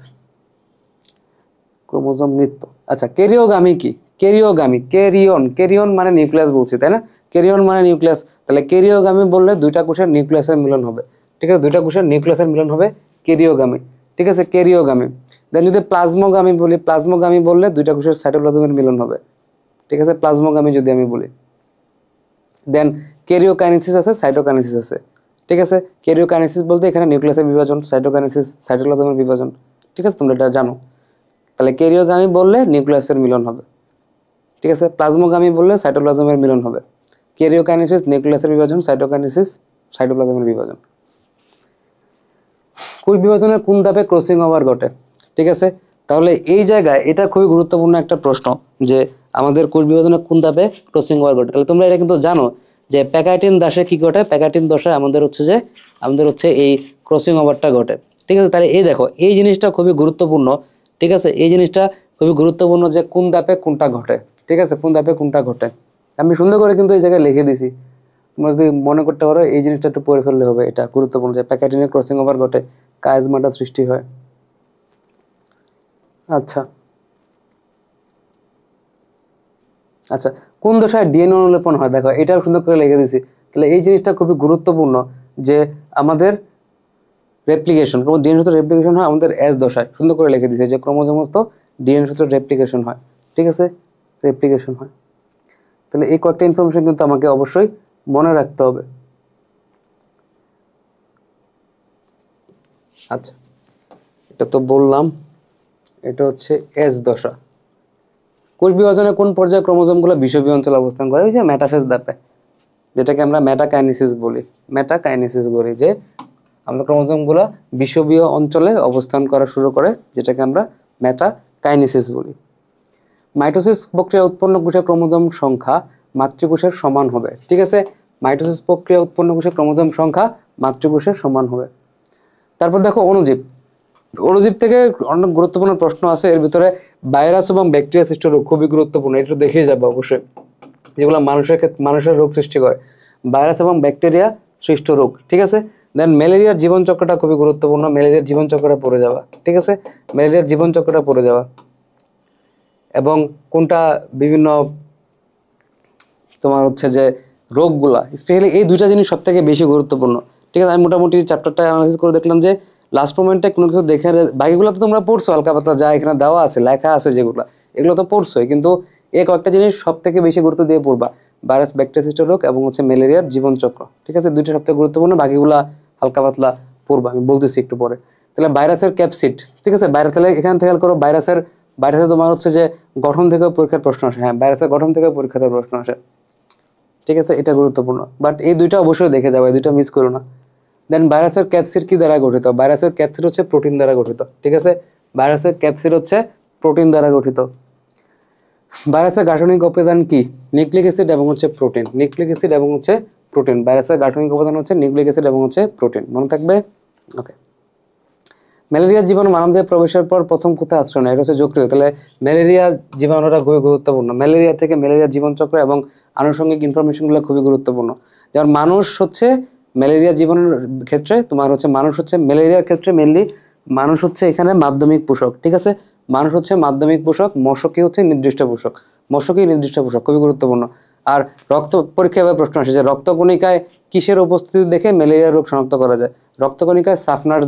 ক্রোমোজোম নৃত্য। আচ্ছা, ক্যারিওগামী কি? ক্যারিওগামী, ক্যারিয়ন মানে নিউক্লিয়াস বলছি, তাই না? ক্যারিয়ন মানে নিউক্লিয়াস, তাহলে ক্যারিওগামী বললে দুইটা কোষের নিউক্লিয়াসের মিলন হবে। ঠিক আছে, দুইটা কোষের নিউক্লিয়াসের মিলন হবে ক্যারিওগামী। ঠিক আছে, ক্যারিওগামী। দেন যদি প্লাজমোগামী বলি, প্লাজমোগামী বললে দুইটা কোষের সাইটোপ্লাজমের মিলন হবে। ঠিক আছে, প্লাজমোগামী যদি আমি বলি। দেন ক্যারিওকাইনেসিস আছে, সাইটোকাইনেসিস আছে। ঠিক আছে, ক্যারিওকাইনেসিস বলতে এখানে নিউক্লিয়াসের বিভাজন, সাইটোকাইনেসিস সাইটোপ্লাজমের বিভাজন। ঠিক আছে, তোমরা এটা জানো। তাহলে ক্যারিওগামী বললে নিউক্লিয়াসের মিলন হবে। ঠিক আছে, প্লাজমোগামী বললে সাইটোপ্লাজমের মিলন হবে। ক্যারিওকাইনেসিস নিউক্লিয়াসের বিভাজন, সাইটোকাইনেসিস সাইটোপ্লাজমের বিভাজন। কোষ বিভাজনের কোন ধাপে ক্রসিং ওভার ঘটে? ঠিক আছে, তাহলে এই জায়গায় এটা খুবই গুরুত্বপূর্ণ একটা প্রশ্ন যে আমাদের কোষ বিভাজনের কোন ধাপে ক্রসিং ওভার ঘটে। তাহলে তোমরা এটা কিন্তু জানো যে প্যাকাইটিন দাসে কি ঘটে, প্যাকাইটিন দশায় আমাদের হচ্ছে এই ক্রসিং ওভারটা ঘটে। ঠিক আছে, তাহলে এই দেখো এই জিনিসটা খুবই গুরুত্বপূর্ণ। ঠিক আছে, এই জিনিসটা খুবই গুরুত্বপূর্ণ যে কোন ধাপে কোনটা ঘটে। ঠিক আছে, কোন ধাপে কোনটা ঘটে আমি সুন্দর করে কিন্তু এই জায়গায় লিখে দিছি। তোমরা যদি মনে করতে পারো এই জিনিসটা একটু পড়ে ফেললে হবে। এটা গুরুত্বপূর্ণ যে প্যাকাইটিনের ক্রসিং ওভার ঘটে, কায়াজমাটা সৃষ্টি হয়। আচ্ছা আচ্ছা, কোন দশায় ডিএনএ অনুলেপন হয়? দেখো এটাও সুন্দর করে লিখে দিছি। তাহলে এই জিনিসটা খুবই গুরুত্বপূর্ণ যে আমাদের রেপ্লিকেশন, ডিএনএ সূত্রে রেপ্লিকেশন হয় আমাদের এস দশায়। সুন্দর করে লিখে দিছে যে ক্রোমোজোমস্থ ডিএনএ সূত্রে রেপ্লিকেশন হয়। ঠিক আছে, রেপ্লিকেশন হয়। তাহলে এই কয়েকটা ইনফরমেশন কিন্তু আমাকে অবশ্যই মনে রাখতে হবে। আচ্ছা, এটা তো বললাম, এটা হচ্ছে এস দশা। কোষ বিভাজনের কোন পর্যায়ে ক্রোমোজোমগুলো বিষুবীয় অঞ্চলে অবস্থান করে? ওই যে মেটাফেজ ধাপে, যেটাকে আমরা মেটাকাইনেসিস বলি। মেটাকাইনেসিস বলি যে আমাদের ক্রোমোজোমগুলো বিষুবীয় অঞ্চলে অবস্থান করা শুরু করে, যেটাকে আমরা মেটাকাইনেসিস বলি। মাইটোসিস প্রক্রিয়া উৎপন্ন কোষের ক্রোমোজোম সংখ্যা মাতৃকোষের সমান হবে। ঠিক আছে, মাইটোসিস প্রক্রিয়া উৎপন্ন কোষের ক্রোমোজোম সংখ্যা মাতৃকোষের সমান হবে। তারপর দেখো অণুজীব। অণুজীব থেকে অনেক গুরুত্বপূর্ণ প্রশ্ন আছে, এর ভিতরে ভাইরাস এবং ব্যাকটেরিয়া সৃষ্ট রোগ খুবই গুরুত্বপূর্ণ, এটা দেখেই যাবে অবশ্যই, যেগুলো মানুষের রোগ সৃষ্টি করে, ভাইরাস এবং ব্যাকটেরিয়া সৃষ্ট রোগ। ঠিক আছে, দেন ম্যালেরিয়ার জীবনচক্রটা খুবই গুরুত্বপূর্ণ, ম্যালেরিয়ার জীবনচক্রটা পড়ে যাওয়া। ঠিক আছে, ম্যালেরিয়ার জীবনচক্রটা পড়ে যাওয়া এবং কোনটা বিভিন্ন তোমার হচ্ছে যে রোগগুলা, স্পেশালি এই দুইটা জিনিস সব থেকে বেশি গুরুত্বপূর্ণ। ঠিক আছে, আমি মোটামুটি চ্যাপ্টারটা অ্যানালাইসিস করে দেখলাম যে লাস্ট মোমেন্টে কোনো কিছু দেখে, বাকিগুলো তো তোমরা পড়ছো হালকা পাতলা, যা এখানে দেওয়া আছে লেখা আছে যেগুলো, এগুলো তো পড়ছোই, কিন্তু এই কয়েকটা জিনিস সব থেকে বেশি গুরুত্ব দিয়ে পড়বা, ভাইরাস ব্যাকটেরিয়া সৃষ্ট রোগ এবং হচ্ছে ম্যালেরিয়ার জীবনচক্র। ঠিক আছে, দুইটা সব থেকে গুরুত্বপূর্ণ, বাকিগুলা হালকা পাতলা পড়বা, আমি বলতেছি একটু পরে। তাহলে ভাইরাসের ক্যাপসিড। ঠিক আছে, তাহলে এখানে থেকে করো ভাইরাসের তোমার হচ্ছে যে গঠন থেকে পরীক্ষার প্রশ্ন আসে। হ্যাঁ, ভাইরাসের গঠন থেকে পরীক্ষাতে প্রশ্ন আসে। ঠিক আছে, এটা গুরুত্বপূর্ণ, বাট এই দুইটা অবশ্যই দেখে যাবে, এই দুইটা মিস করো না। দেন ভাইরাসের ক্যাপসিড কি দ্বারা গঠিত? ভাইরাসের ক্যাপসিড হচ্ছে প্রোটিন দ্বারা গঠিত। ঠিক আছে, ভাইরাসের ক্যাপসিড হচ্ছে প্রোটিন দ্বারা গঠিত। ভাইরাসের গাঠনিক উপাদান কি? নিউক্লিক অ্যাসিড এবং হচ্ছে প্রোটিন। নিউক্লিক অ্যাসিড এবং হচ্ছে প্রোটিন। ভাইরাসের গাঠনিক উপাদান হচ্ছে নিউক্লিক অ্যাসিড এবং হচ্ছে প্রোটিন, মনে থাকবে। ওকে, ম্যালেরিয়া জীবাণু মানবদেহে প্রবেশের পর প্রথম কোথায় আশ্রয় নেয়? এটা হচ্ছে যকৃত। তাহলে ম্যালেরিয়া জীবাণুটা খুবই গুরুত্বপূর্ণ, ম্যালেরিয়া থেকে ম্যালেরিয়ার জীবনচক্র এবং আনুষঙ্গিক ইনফরমেশনগুলো খুবই গুরুত্বপূর্ণ। যেমন মানুষ হচ্ছে ম্যালেরিয়া জীবাণুর ক্ষেত্রে তোমার হচ্ছে মানুষ হচ্ছে ম্যালেরিয়ার ক্ষেত্রে মেনলি মানুষ হচ্ছে এখানে মাধ্যমিক পোষক। ঠিক আছে, মানুষ হচ্ছে মাধ্যমিক পোষক, মশকি হচ্ছে নির্দিষ্ট পোষক, মশকি নির্দিষ্ট পোষক, খুবই গুরুত্বপূর্ণ। আর রক্ত পরীক্ষায় প্রশ্ন আসে যে রক্তকণিকায় কিসের উপস্থিতি দেখে ম্যালেরিয়া রোগ শনাক্ত করা যায়? রক্তকণিকায় সাফনার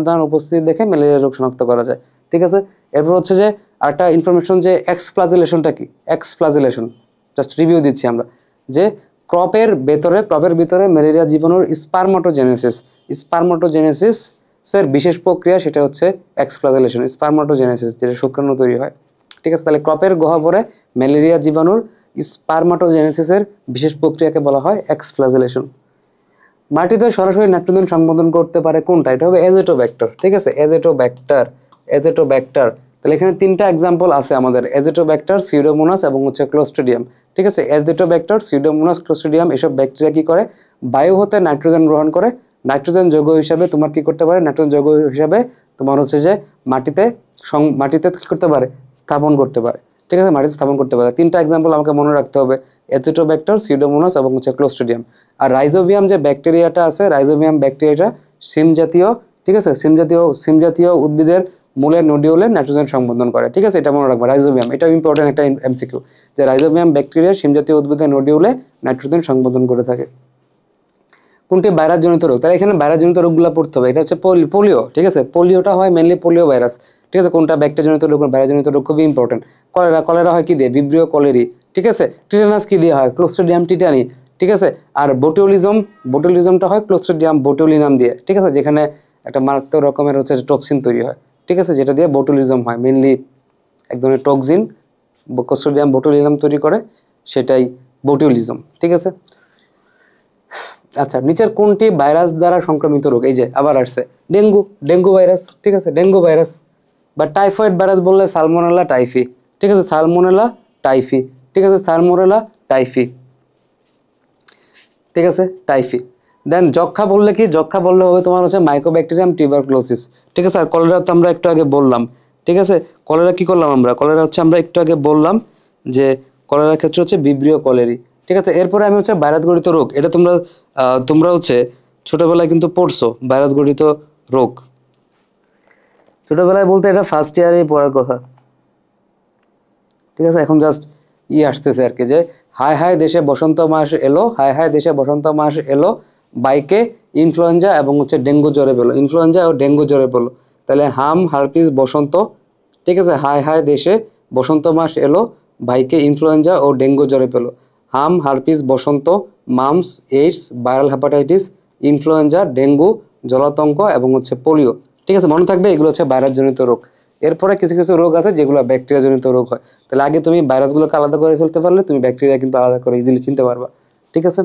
দানা উপস্থিতি দেখে ম্যালেরিয়া রোগ শনাক্ত করা যায়। ঠিক আছে, এরপর হচ্ছে যে আরেকটা ইনফরমেশন যে এক্সফ্লাজেলেশনটা কি? এক্সফ্লাজেলেশন জাস্ট রিভিউ দিচ্ছি আমরা, যে ক্রপের ভিতরে ম্যালেরিয়া জীবাণুর স্পারমাটোজেনেসিস এর বিশেষ প্রক্রিয়া, সেটা হচ্ছে এক্সফ্লাজেলেশন, স্পারমাটোজেনেসিস, যেটা শুক্রাণু তৈরি হয়। ঠিক আছে, তাহলে ক্রপের গহ্বরে ম্যালেরিয়া জীবাণুর স্পারমাটোজেনেসিসের বিশেষ প্রক্রিয়াকে বলা হয় এক্সফ্লাজেলেশন। মাটিতে সরাসরি নাইট্রোজেন সংবন্ধন করতে পারে কোনটা? এটা হবে এজেটোব্যাক্টর। ঠিক আছে, এজেটোব্যাক্টর। তাহলে এখানে তিনটা এক্সাম্পল আছে আমাদের, এজেটোব্যাক্টর, সিউডোমোনাস এবং হচ্ছে ক্লোস্ট্রিডিয়াম। ঠিক আছে, এজেটোব্যাক্টর, সিউডোমোনাস, ক্লোস্ট্রিডিয়াম এসব ব্যাকটেরিয়া কি করে? বায়ু হতে নাইট্রোজেন গ্রহণ করে, নাইট্রোজেন যৌগ হিসাবে তোমার কি করতে পারে? নাইট্রোজেন যৌগ হিসাবে তোমার হচ্ছে যে মাটিতে কি করতে পারে? স্থাপন করতে পারে। ঠিক আছে, মাটিতে স্থাপন করতে পারে। তিনটা এক্সাম্পল আমাকে মনে রাখতে হবে, এজেটোব্যাক্টর, সিউডোমোনাস এবং হচ্ছে ক্লোস্ট্রিডিয়াম। আর রাইজোবিয়াম যে ব্যাকটেরিয়াটা আছে, রাইজোবিয়াম ব্যাকটেরিয়াটা সিম জাতীয় ঠিক আছে, সিম জাতীয় উদ্ভিদের মূলের নোডিউলে নাইট্রোজেন সংবন্ধন করে। ঠিক আছে, এটা মনে রাখবা, রাইজোবিয়াম, এটা ইম্পর্টেন্ট একটা এমসিকিউ, যে রাইজোবিয়াম ব্যাকটেরিয়া সিম জাতীয় উদ্ভিদের নোডিউলে নাইট্রোজেন সংবন্ধন করে থাকে। কোনটি ভাইরাস জনিত রোগ? তাহলে এখানে ভাইরাস জনিত রোগগুলো পড়তে হবে। এটা হচ্ছে পোলিও। ঠিক আছে, পোলিওটা হয় মেনলি পোলিও ভাইরাস। ঠিক আছে, কোনটা ব্যাকটেরিয়া জনিত রোগ, ভাইরাস জনিত রোগ, খুবই ইম্পর্টেন্ট। কলেরা হয় কি দিয়ে? Vibrio colliery. ঠিক আছে, টিটানাস কি দিয়ে হয়? Clostridium tetany. ঠিক আছে, আর বোটুলিজমটা হয় ক্লোস্ট্রিডিয়াম বোটুলিনাম দিয়ে। ঠিক আছে, যেখানে একটা মারাত্মক রকমের হচ্ছে টক্সিন তৈরি হয়। ঠিক আছে, যেটা দিয়ে বোটুলিজম হয়, মেনলি এক ধরনের টক্সিন ক্লোস্ট্রিডিয়াম বোটুলিনাম তৈরি করে, সেটাই বোটুলিজম। ঠিক আছে, আচ্ছা, নিচের কোনটি ভাইরাস দ্বারা সংক্রমিত রোগ? এই যে আবার আসছে ডেঙ্গু ভাইরাস। ঠিক আছে, ডেঙ্গু ভাইরাস। বা টাইফয়েড ভাইরাস বললে সালমোনেলা টাইফি। ঠিক আছে, সালমোনেলা টাইফি। ঠিক আছে, সালমোনেলা টাইফি। ঠিক আছে, টাইফি। দেন যক্ষা বললে কি? যক্ষা বললে হবে তোমার হচ্ছে মাইকোব্যাকটেরিয়াম টিউবারকুলোসিস। ঠিক আছে, আর কলেরা তো আমরা একটু আগে বললাম। ঠিক আছে, কলেরা কি করলাম আমরা? কলেরা হচ্ছে আমরা একটু আগে বললাম যে কলেরার ক্ষেত্রে হচ্ছে ভিব্রিও কলেরি। ঠিক আছে, এরপরে আমি হচ্ছে ভাইরাস গঠিত রোগ, এটা তোমরা হচ্ছে ছোটবেলায় কিন্তু পড়ছো, ভাইরাস গঠিত রোগ। ছোটবেলায় বলতে এটা ফার্স্ট ইয়ারেই পড়ার কথা। ঠিক আছে, এখন জাস্ট আসতেছে আর কি, যে হায় হায় দেশে বসন্ত মাস এলো, হায় হায় দেশে বসন্ত মাস এলো, বাইকে ইনফ্লুয়েঞ্জা এবং হচ্ছে ডেঙ্গু জ্বরে পেলো, ইনফ্লুয়েঞ্জা ও ডেঙ্গু জ্বরে পেলো। তাহলে হাম হারপিস বসন্ত। ঠিক আছে, হায় হায় দেশে বসন্ত মাস এলো, বাইকে ইনফ্লুয়েঞ্জা ও ডেঙ্গু জ্বরে পেলো। হাম হারপিস বসন্ত, mumps, AIDS, viral hepatitis, influenza, dengue, জলাতঙ্ক এবং হচ্ছে পোলিও। ঠিক আছে, মনে থাকবে এগুলো হচ্ছে ভাইরাস জনিত রোগ। এরপরে কিছু কিছু রোগ আছে যেগুলো ব্যাকটেরিয়া জনিত রোগ হয়। তাহলে আগে তুমি ভাইরাসগুলোকে আলাদা করে ফেলতে পারলে তুমি ব্যাকটেরিয়া কিন্তু আলাদা করে ইজিলি চিনতে পারবা। ঠিক আছে,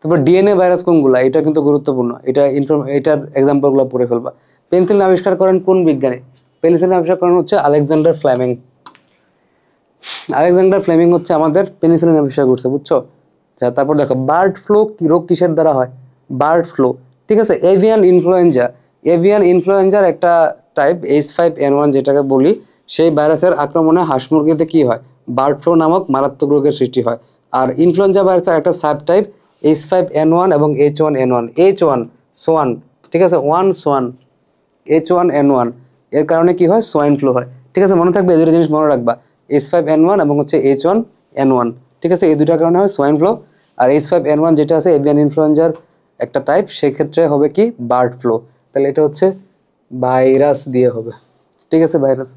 তারপর ডিএনএ ভাইরাস কোনগুলা? এটা কিন্তু গুরুত্বপূর্ণ, এটার এক্সাম্পলগুলো পড়ে ফেলবা। পেনিসিলিন আবিষ্কার করেন কোন বিজ্ঞানী? পেনিসিলিন আবিষ্কার করেন হচ্ছে আলেকজান্ডার ফ্লেমিং। আলেকজান্ডার ফ্লেমিং হচ্ছে আমাদের পেনিসিলিন আবিষ্কার করছে, বুঝছো? আচ্ছা, তারপর দেখো বার্ড ফ্লু কি রোগ কিসের দ্বারা হয়? Bird flu. ঠিক আছে, এভিয়ান ইনফ্লুয়েঞ্জার একটা টাইপ H5N1 যেটাকে বলি, সেই ভাইরাসের আক্রমণে হাঁস মুরগিতে কি হয়? বার্ড ফ্লু নামক মারাত্মক রোগের সৃষ্টি হয়। আর ইনফ্লুয়েঞ্জা ভাইরাসের একটা সাব টাইপ H5N1 এবং H1N1, H1 সোয়ান। ঠিক আছে, সোয়ান, H1N1, এর কারণে কি হয়? সোয়াইন ফ্লু হয়। ঠিক আছে, মনে থাকবে এই দুটো জিনিস মনে রাখবা, H5N1 এবং হচ্ছে H1N1। ঠিক আছে, এই দুটার কারণে হয় সোয়াইন ফ্লু। আর H5N1 যেটা আছে এভিয়ান ইনফ্লুয়েঞ্জার একটা টাইপ, সেক্ষেত্রে হবে কি? Bird flu. তাহলে এটা হচ্ছে ভাইরাস দিয়ে হবে। ঠিক আছে, ভাইরাস।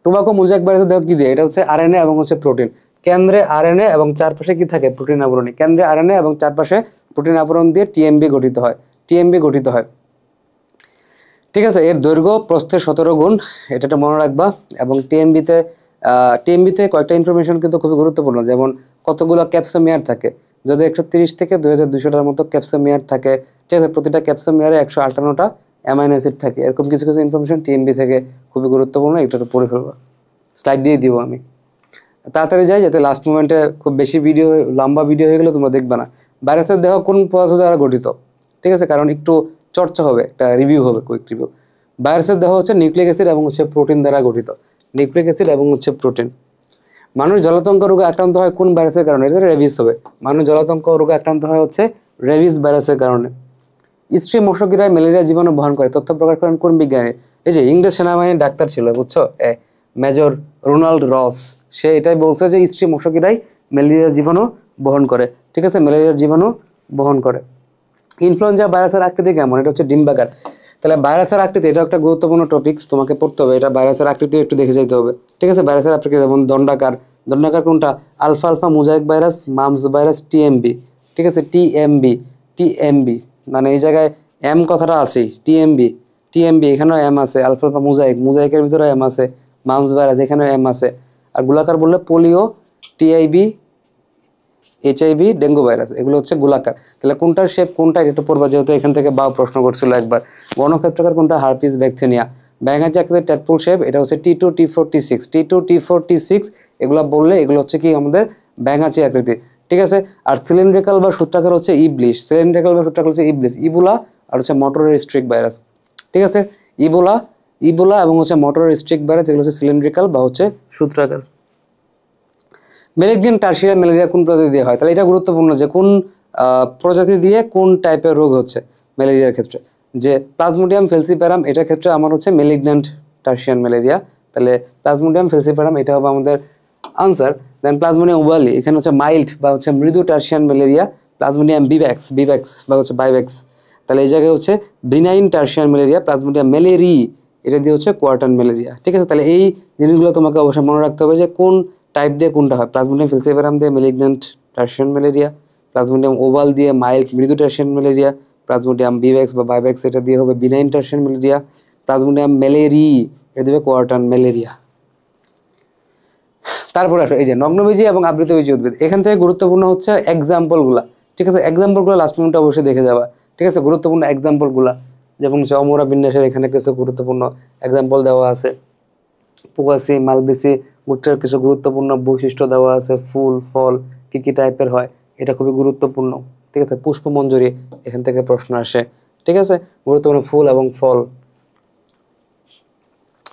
টোবাকো মোজাইক ভাইরাস দেখো কি দিয়ে? এটা হচ্ছে আরএনএ এবং হচ্ছে প্রোটিন। কেন্দ্রে আরএনএ এবং চারপাশে কি থাকে? প্রোটিন আবরণী। কেন্দ্রে আরএনএ এবং চারপাশে প্রোটিন আবরণ দিয়ে টিএমবি গঠিত হয়। ঠিক আছে, এর দৈর্ঘ্য প্রস্থের 17 গুণ, এটা মনে রাখবা। এবং টিএমবিতে কয়েকটা ইনফরমেশন কিন্তু খুবই গুরুত্বপূর্ণ, যেমন কতগুলো ক্যাপসোমিয়ার থাকে। যদি 130 থেকে 2200টার মতো ক্যাপসোমিয়ার থাকে। ঠিক আছে, প্রতিটা ক্যাপসোমিয়ারে 158টা অ্যামাইনো অ্যাসিড থাকে। এরকম কিছু কিছু ইনফরমেশন টিএমবি থেকে খুবই গুরুত্বপূর্ণ, এটা পড়ে ফেলবা। স্লাইড দিয়ে দিব আমি, তাড়াতাড়ি যাই যাতে লাস্ট মোমেন্টে খুব বেশি লম্বা ভিডিও হয়ে গেলে তোমরা দেখবে না। ভাইরাসের দেহ কোন পদার্থ দ্বারা গঠিত? ঠিক আছে, কারণ একটু চর্চা হবে, একটা রিভিউ হবে, কুইক রিভিউ। ভাইরাসের দেহ হচ্ছে নিউক্লিক অ্যাসিড এবং হচ্ছে প্রোটিন দ্বারা গঠিত। নিউক্লিক অ্যাসিড এবং হচ্ছে প্রোটিন। মানুষ জলাতঙ্ক রোগে আক্রান্ত হয় কোন ভাইরাসের কারণে? এটা রেবিস হবে। মানুষ জলাতঙ্ক রোগে আক্রান্ত হয় হচ্ছে রেবিস ভাইরাসের কারণে। স্ত্রী মশকিরায় ম্যালেরিয়া জীবাণু বহন করে, তথ্য প্রকাশ করেন কোন বিজ্ঞানী? এই যে ইংরেজ সেনাবাহিনীর ডাক্তার ছিল, বুঝছো, মেজর রোনাল্ড রস, সে এটাই বলছে যে স্ত্রী মশকিরাই ম্যালেরিয়া জীবাণু বহন করে। ঠিক আছে, ম্যালেরিয়ার জীবাণু বহন করে। ইনফ্লুয়েঞ্জা ভাইরাসের আকৃতি কেমন? এটা হচ্ছে ডিম্বাকার। তাহলে ভাইরাসের আকৃতি, এটা একটা গুরুত্বপূর্ণ টপিকস, তোমাকে পড়তে হবে এটা। ভাইরাসের আকৃতি একটু দেখে যাইতে হবে। ঠিক আছে, ভাইরাসের আকৃতি যেমন দণ্ডাকার কোনটা? Alpha mosaic virus, mumps virus, TMV. ঠিক আছে, টিএমবি মানে এই জায়গায় এম কথাটা আছে, টিএমবি এখানেও এম আছে। আলফা মোজাইকের ভিতরে এম আছে। মামস ভাইরাস এখানেও এম আছে। আর গোলাকার বললে polio, TIB, HIV, dengue virus, এগুলো হচ্ছে গোলাকার। তাহলে কোনটার শেপ কোনটা এটা পড়বা, যেহেতু এখান থেকে প্রশ্ন করছিল একবার। বর্ণক্ষেত্রকার কোনটা? হারপিস ব্যাকথেনিয়া। ব্যাঙাচি আকৃতির ট্যাডপোল শেপ, এটা হচ্ছে T2 T4 T6 এগুলো বললে এগুলো হচ্ছে কি আমাদের ব্যাঙাচি আকৃতি। ঠিক আছে, আর সিলিন্ড্রিক্যাল বা সূত্রাকার হচ্ছে ইবলিশ। ইবোলা আর হচ্ছে মোটরের স্ট্রিক ভাইরাস। ঠিক আছে, ইবোলা এবং হচ্ছে মোটরের স্ট্রিক ভাইরাস, এগুলো হচ্ছে সিলিন্ড্রিক্যাল বা হচ্ছে সূত্রাকার। মেলেগনিয়ান টার্সিয়ারি ম্যালেরিয়া কোন প্রজাতি দিয়ে হয়? তাহলে এটা গুরুত্বপূর্ণ যে কোন প্রজাতি দিয়ে কোন টাইপের রোগ হচ্ছে ম্যালেরিয়ার ক্ষেত্রে। যে প্লাজমোডিয়াম ফেলসিপ্যারাম এটার ক্ষেত্রে আমার হচ্ছে মেলিগন্যান্ট টার্সিয়ান ম্যালেরিয়া, তাহলে প্লাজমোডিয়াম ফেলসিপ্যারাম এটা হবে আমাদের আনসার। দেন প্লাজমোডিয়াম ওভালি এখানে হচ্ছে মাইল্ড বা হচ্ছে মৃদু টার্সিয়ান ম্যালেরিয়া, প্লাজমোডিয়াম বিভ্যাক্স বা হচ্ছে বাইভ্যাক্স, তাহলে এই জায়গায় হচ্ছে বিনাইন টার্সিয়ান ম্যালেরিয়া, প্লাজমোডিয়াম ম্যালেরি এটা দিয়ে হচ্ছে কোয়ার্টান ম্যালেরিয়া। ঠিক আছে, তাহলে এই জিনিসগুলো তোমাকে অবশ্যই মনে রাখতে হবে যে কোন টাইপ দিয়ে কোনটা হয়। প্লাজমোডিয়াম ফেলসিপ্যারাম দিয়ে malignant tertian malaria, plasmodium oval দিয়ে মাইল্ড মৃদু টার্সিয়ান ম্যালেরিয়া, প্লাজমোডিয়াম বিভ্যাক্স বা বাইভ্যাক্স এটা দিয়ে হবে বিনাইন টার্সিয়ান ম্যালেরিয়া, প্লাজমোডিয়াম ম্যালেরি এটা দিবে কোয়ার্টান ম্যালেরিয়া। তারপরে আসো এই যে নগ্নবীজি এবং আবৃতবীজি উদ্ভিদ, এখান থেকে গুরুত্বপূর্ণ হচ্ছে এক্সাম্পলগুলা। ঠিক আছে, এক্সাম্পলগুলো লাস্ট মিনিটে অবশ্যই দেখে যাবা। ঠিক আছে, গুরুত্বপূর্ণ এক্সাম্পলগুলা যেমন হচ্ছে অমরা বিন্যাসের এখানে কিছু গুরুত্বপূর্ণ এক্সাম্পল দেওয়া আছে, পোয়াসি মালবেসি গুচ্ছের কিছু গুরুত্বপূর্ণ বৈশিষ্ট্য দেওয়া আছে, ফুল ফল কি কি টাইপের হয় এটা খুবই গুরুত্বপূর্ণ। ঠিক আছে, পুষ্পমঞ্জরি এখান থেকে প্রশ্ন আসে। ঠিক আছে, গুরুত্বপূর্ণ ফুল এবং